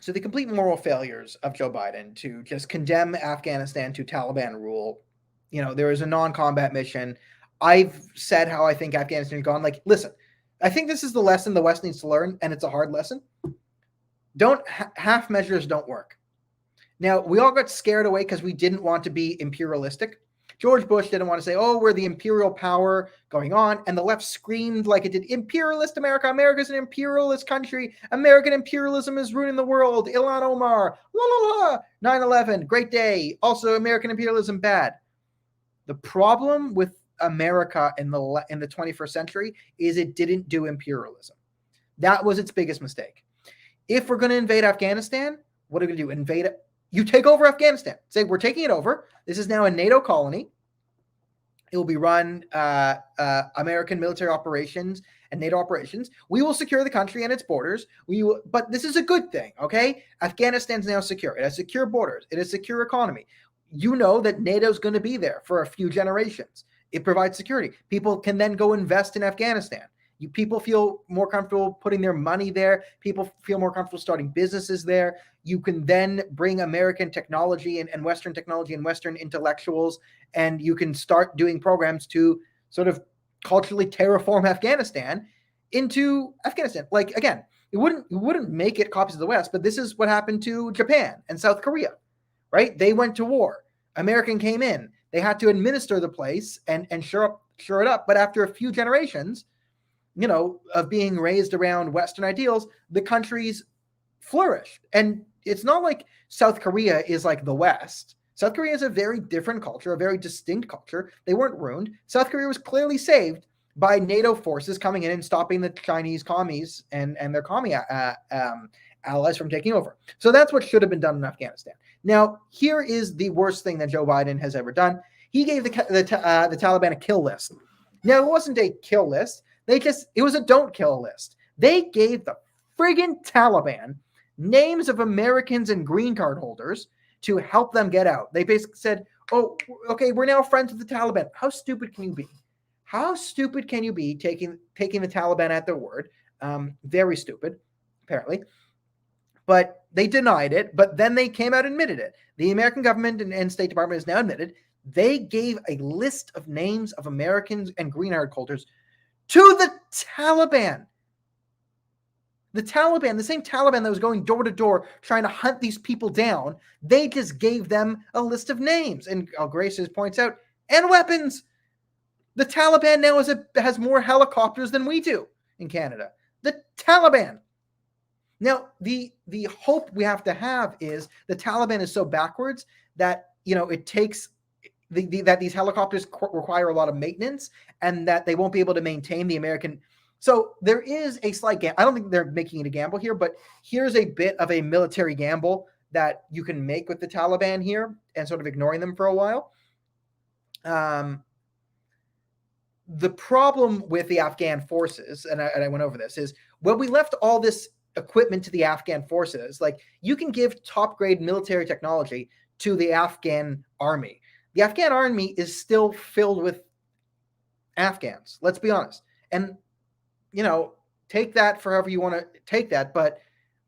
So the complete moral failures of Joe Biden to just condemn Afghanistan to Taliban rule. There is a non-combat mission. I've said how I think Afghanistan's gone. Like, listen, I think this is the lesson the West needs to learn, and it's a hard lesson. Half measures don't work. Now, we all got scared away because we didn't want to be imperialistic. George Bush didn't want to say, oh, we're the imperial power going on. And the left screamed like it did, imperialist America. America's an imperialist country. American imperialism is ruining the world. Ilhan Omar, la la la, 9/11, great day. Also, American imperialism, bad. The problem with America in the 21st century is it didn't do imperialism. That was its biggest mistake. If we're going to invade Afghanistan, what are we going to do? Invade it? You take over Afghanistan. Say, we're taking it over. This is now a NATO colony. It will be run American military operations and NATO operations. We will secure the country and its borders. But this is a good thing, okay? Afghanistan's now secure. It has secure borders. It has a secure economy. You know that NATO's going to be there for a few generations. It provides security. People can then go invest in Afghanistan. People feel more comfortable putting their money there. People feel more comfortable starting businesses there. You can then bring American technology and Western technology and Western intellectuals, and you can start doing programs to sort of culturally terraform Afghanistan into Afghanistan. Like, again, it wouldn't make it copies of the West, but this is what happened to Japan and South Korea, right? They went to war. American came in. They had to administer the place and shore it up. But after a few generations, of being raised around Western ideals, the countries flourished. And it's not like South Korea is like the West. South Korea is a very different culture, a very distinct culture. They weren't ruined. South Korea was clearly saved by NATO forces coming in and stopping the Chinese commies and their commie allies from taking over. So that's what should have been done in Afghanistan. Now, here is the worst thing that Joe Biden has ever done. He gave the Taliban a kill list. Now, it wasn't a kill list. It was a don't kill list. They gave the friggin' Taliban names of Americans and green card holders to help them get out. They basically said, oh, okay, we're now friends with the Taliban. How stupid can you be? How stupid can you be taking the Taliban at their word? Very stupid, apparently. But they denied it, but then they came out and admitted it. The American government and State Department has now admitted they gave a list of names of Americans and green card holders to the Taliban. The Taliban, the same Taliban that was going door to door trying to hunt these people down, they just gave them a list of names. And Graces points out, and weapons. The Taliban now has more helicopters than we do in Canada. The Taliban. Now, the hope we have to have is the Taliban is so backwards that, it takes that these helicopters require a lot of maintenance and that they won't be able to maintain the American. So there is a slight gamble. I don't think they're making it a gamble here, but here's a bit of a military gamble that you can make with the Taliban here and sort of ignoring them for a while. The problem with the Afghan forces, and I went over this, is when we left all this equipment to the Afghan forces, like you can give top grade military technology to the Afghan army. The Afghan army is still filled with Afghans. Let's be honest. And, take that for however you want to take that. But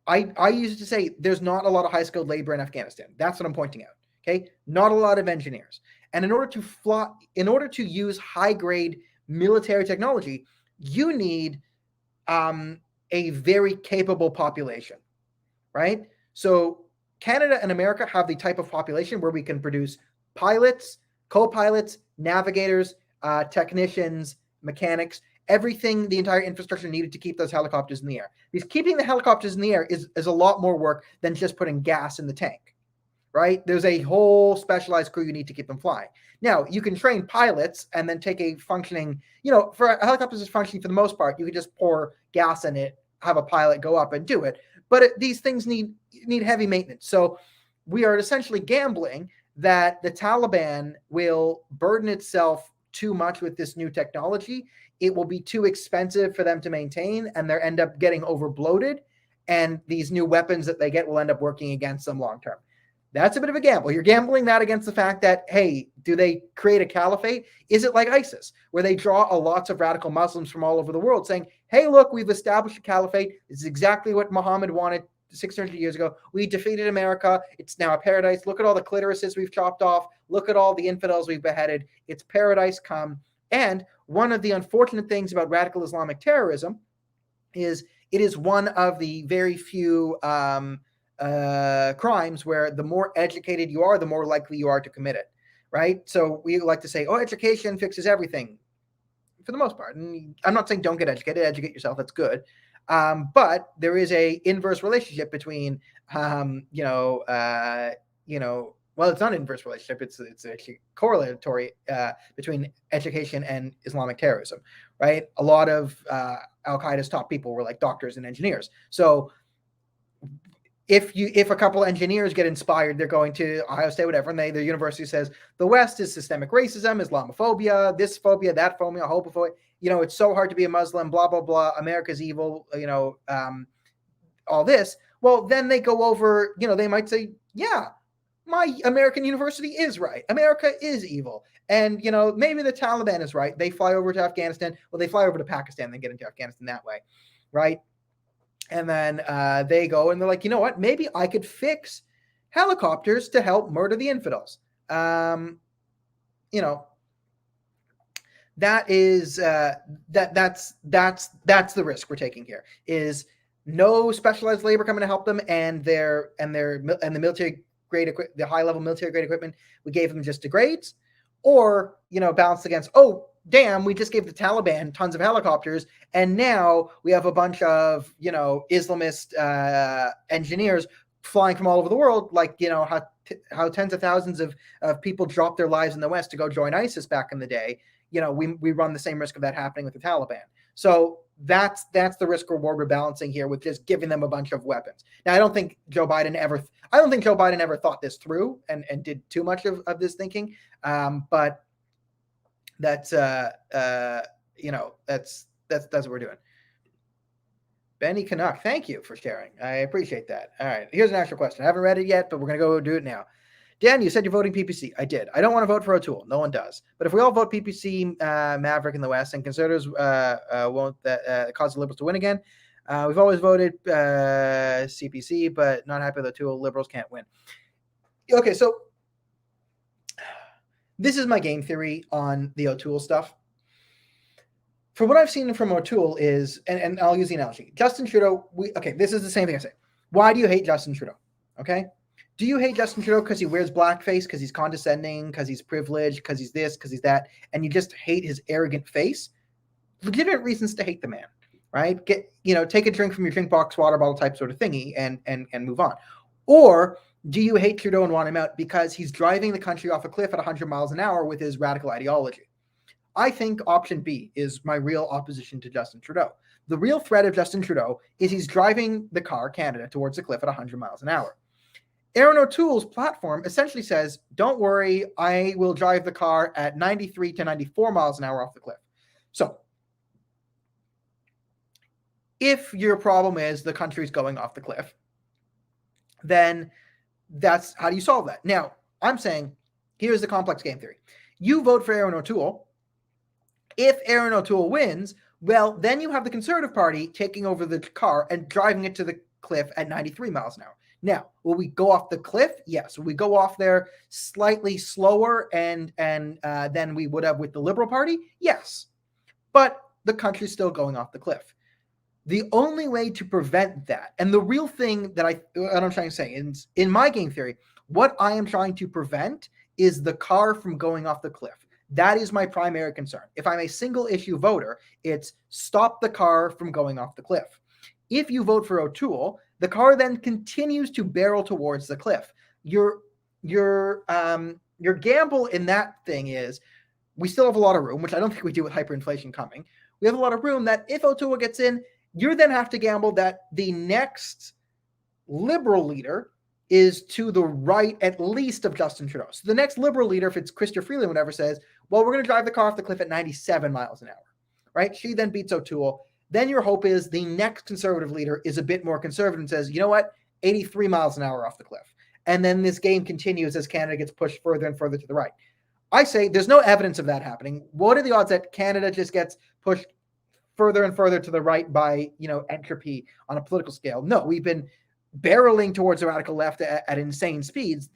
I used to say there's not a lot of high skilled labor in Afghanistan. That's what I'm pointing out. Okay. Not a lot of engineers. And in order to use high grade military technology, you need a very capable population, right? So Canada and America have the type of population where we can produce pilots, co-pilots, navigators, technicians, mechanics, everything, the entire infrastructure needed to keep those helicopters in the air. Because keeping the helicopters in the air is a lot more work than just putting gas in the tank, right? There's a whole specialized crew you need to keep them flying. Now, you can train pilots and then take a functioning, for a helicopter is functioning for the most part, you can just pour gas in it, have a pilot go up and do it. But these things need heavy maintenance. So we are essentially gambling that the Taliban will burden itself too much with this new technology. It will be too expensive for them to maintain, and they'll end up getting overbloated, and these new weapons that they get will end up working against them long term. That's a bit of a gamble. You're gambling that against the fact that, hey, do they create a caliphate? Is it like ISIS, where they draw lots of radical Muslims from all over the world saying, hey, look, we've established a caliphate. This is exactly what Muhammad wanted 600 years ago. We defeated America. It's now a paradise. Look at all the clitorises we've chopped off. Look at all the infidels we've beheaded. It's paradise come. And one of the unfortunate things about radical Islamic terrorism is it is one of the very few crimes where the more educated you are, the more likely you are to commit it, right? So we like to say, oh, education fixes everything for the most part. And I'm not saying don't get educated, educate yourself. That's good. But there is a inverse relationship between, well, it's not an inverse relationship. It's actually correlatory between education and Islamic terrorism, right? A lot of Al-Qaeda's top people were like doctors and engineers. So if a couple of engineers get inspired, they're going to Ohio State, whatever, and their university says the West is systemic racism, Islamophobia, this phobia, that phobia, homophobia. It's so hard to be a Muslim, blah, blah, blah. America's evil, all this. Well, then they go over, they might say, yeah, my American university is right. America is evil. And, maybe the Taliban is right. They fly over to Afghanistan. Well, they fly over to Pakistan, then get into Afghanistan that way, right? And then they go and they're like, you know what? Maybe I could fix helicopters to help murder the infidels. That is that's the risk we're taking here. Is no specialized labor coming to help them, and the military grade the high level military grade equipment we gave them just degrades, or balanced against, oh damn, we just gave the Taliban tons of helicopters, and now we have a bunch of Islamist engineers flying from all over the world, like how tens of thousands of people dropped their lives in the West to go join ISIS back in the day. We run the same risk of that happening with the Taliban. So that's the risk reward we're balancing here with just giving them a bunch of weapons. Now, I don't think Joe Biden ever thought this through and did too much of this thinking. But that's that's what we're doing. Benny Canuck, thank you for sharing. I appreciate that. All right, here's an actual question. I haven't read it yet, but we're gonna go do it now. Dan, you said you're voting PPC. I did. I don't want to vote for O'Toole. No one does. But if we all vote PPC, Maverick in the West, and conservatives won't cause the Liberals to win again. We've always voted CPC, but not happy with O'Toole. Liberals can't win. Okay, so this is my game theory on the O'Toole stuff. From what I've seen from O'Toole is, and I'll use the analogy, Justin Trudeau, this is the same thing I say. Why do you hate Justin Trudeau? Okay? Do you hate Justin Trudeau because he wears blackface, because he's condescending, because he's privileged, because he's this, because he's that, and you just hate his arrogant face? Legitimate reasons to hate the man, right? Take a drink from your drink box, water bottle type sort of thingy and move on. Or do you hate Trudeau and want him out because he's driving the country off a cliff at 100 miles an hour with his radical ideology? I think option B is my real opposition to Justin Trudeau. The real threat of Justin Trudeau is he's driving the car, Canada, towards the cliff at 100 miles an hour. Aaron O'Toole's platform essentially says, don't worry, I will drive the car at 93 to 94 miles an hour off the cliff. So if your problem is the country's going off the cliff, then that's how do you solve that? Now, I'm saying, here's the complex game theory. You vote for Aaron O'Toole. If Aaron O'Toole wins, well, then you have the Conservative Party taking over the car and driving it to the cliff at 93 miles an hour. Now, will we go off the cliff? Yes. Will we go off there slightly slower and than we would have with the Liberal Party? Yes. But the country's still going off the cliff. The only way to prevent that, and the real thing that I'm trying to say is, in my game theory, what I am trying to prevent is the car from going off the cliff. That is my primary concern. If I'm a single issue voter, it's stop the car from going off the cliff. If you vote for O'Toole, the car then continues to barrel towards the cliff. Your gamble in that thing is, we still have a lot of room, which I don't think we do with hyperinflation coming. We have a lot of room that if O'Toole gets in, you then have to gamble that the next Liberal leader is to the right at least of Justin Trudeau. So the next Liberal leader, if it's Chrystia Freeland, whatever, says, well, we're going to drive the car off the cliff at 97 miles an hour, right? She then beats O'Toole. Then your hope is the next Conservative leader is a bit more conservative and says, you know what, 83 miles an hour off the cliff. And then this game continues as Canada gets pushed further and further to the right. I say there's no evidence of that happening. What are the odds that Canada just gets pushed further and further to the right by, entropy on a political scale? No, we've been barreling towards the radical left at insane speeds.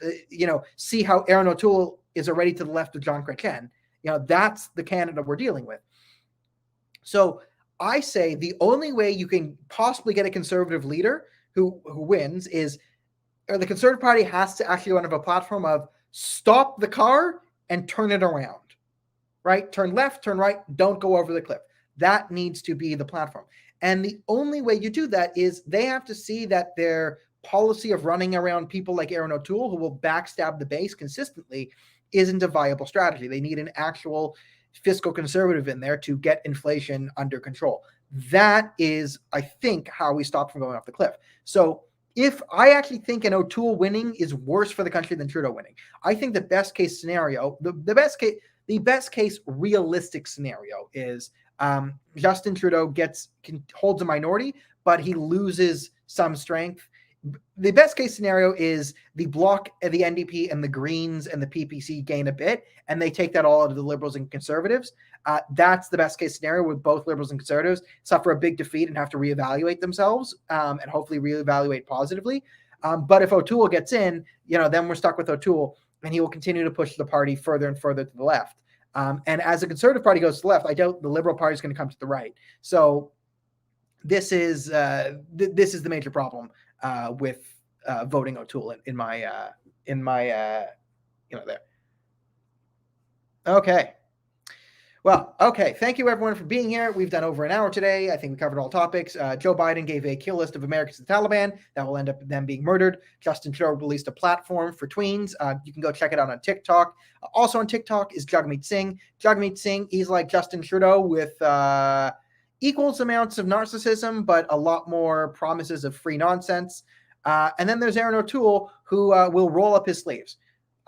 See how Aaron O'Toole is already to the left of John Chrétien. That's the Canada we're dealing with. So I say the only way you can possibly get a conservative leader who wins is, or the Conservative Party has to actually run a platform of stop the car and turn it around, right? Turn left, turn right, don't go over the cliff. That needs to be the platform. And the only way you do that is they have to see that their policy of running around people like Aaron O'Toole, who will backstab the base consistently, isn't a viable strategy. They need an actual fiscal conservative in there to get inflation under control. That is, I think, how we stop from going off the cliff. So if I actually think an O'Toole winning is worse for the country than Trudeau winning, I think the best case scenario, the best case realistic scenario is Justin Trudeau holds a minority, but he loses some strength. The best case scenario is the Bloc, the NDP, and the Greens and the PPC gain a bit, and they take that all out of the Liberals and Conservatives. That's the best case scenario, with both Liberals and Conservatives suffer a big defeat and have to reevaluate themselves, and hopefully reevaluate positively. But if O'Toole gets in, then we're stuck with O'Toole, and he will continue to push the party further and further to the left. And as the Conservative Party goes to the left, I doubt the Liberal Party is going to come to the right. So this is the major problem with voting O'Toole in my there. Okay. Well, okay. Thank you everyone for being here. We've done over an hour today. I think we covered all topics. Joe Biden gave a kill list of Americans to the Taliban that will end up them being murdered. Justin Trudeau released a platform for tweens. You can go check it out on TikTok. Also on TikTok is Jagmeet Singh. Jagmeet Singh, he's like Justin Trudeau with equals amounts of narcissism, but a lot more promises of free nonsense. And then there's Aaron O'Toole, who will roll up his sleeves.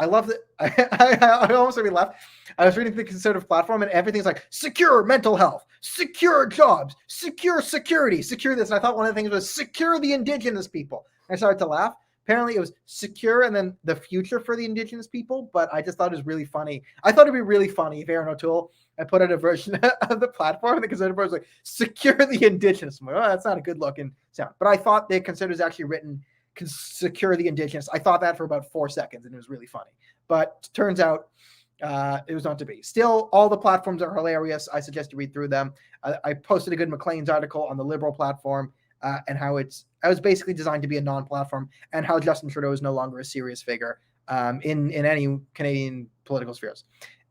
I love that. I almost made me laugh. I was reading the Conservative platform, and everything's like secure mental health, secure jobs, secure security, secure this. And I thought one of the things was secure the Indigenous people. I started to laugh. Apparently it was secure and then the future for the Indigenous people, but I just thought it was really funny. I thought it'd be really funny if Aaron O'Toole, I put out a version of the platform, and the Conservative was like, secure the Indigenous. I'm like, oh, that's not a good looking sound. But I thought the Conservatives actually written secure the Indigenous. I thought that for about 4 seconds, and it was really funny. But turns out it was not to be. Still, all the platforms are hilarious. I suggest you read through them. I posted a good Maclean's article on the Liberal platform and how I was basically designed to be a non-platform, and how Justin Trudeau is no longer a serious figure in any Canadian political spheres.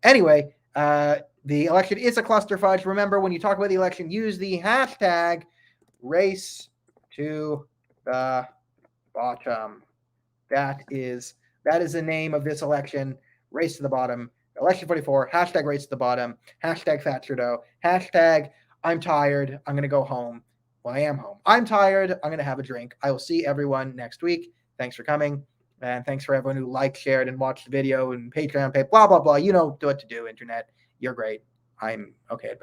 Anyway, the election is a cluster fudge. Remember, when you talk about the election, use the hashtag race to the bottom. That is the name of this election. Race to the bottom. Election 44. Hashtag race to the bottom. Hashtag fat Trudeau. Hashtag I'm tired. I'm going to go home. Well, I am home. I'm tired. I'm going to have a drink. I will see everyone next week. Thanks for coming. And thanks for everyone who liked, shared, and watched the video, and Patreon, blah, blah, blah. You know what to do, internet. You're great. I'm okay at best.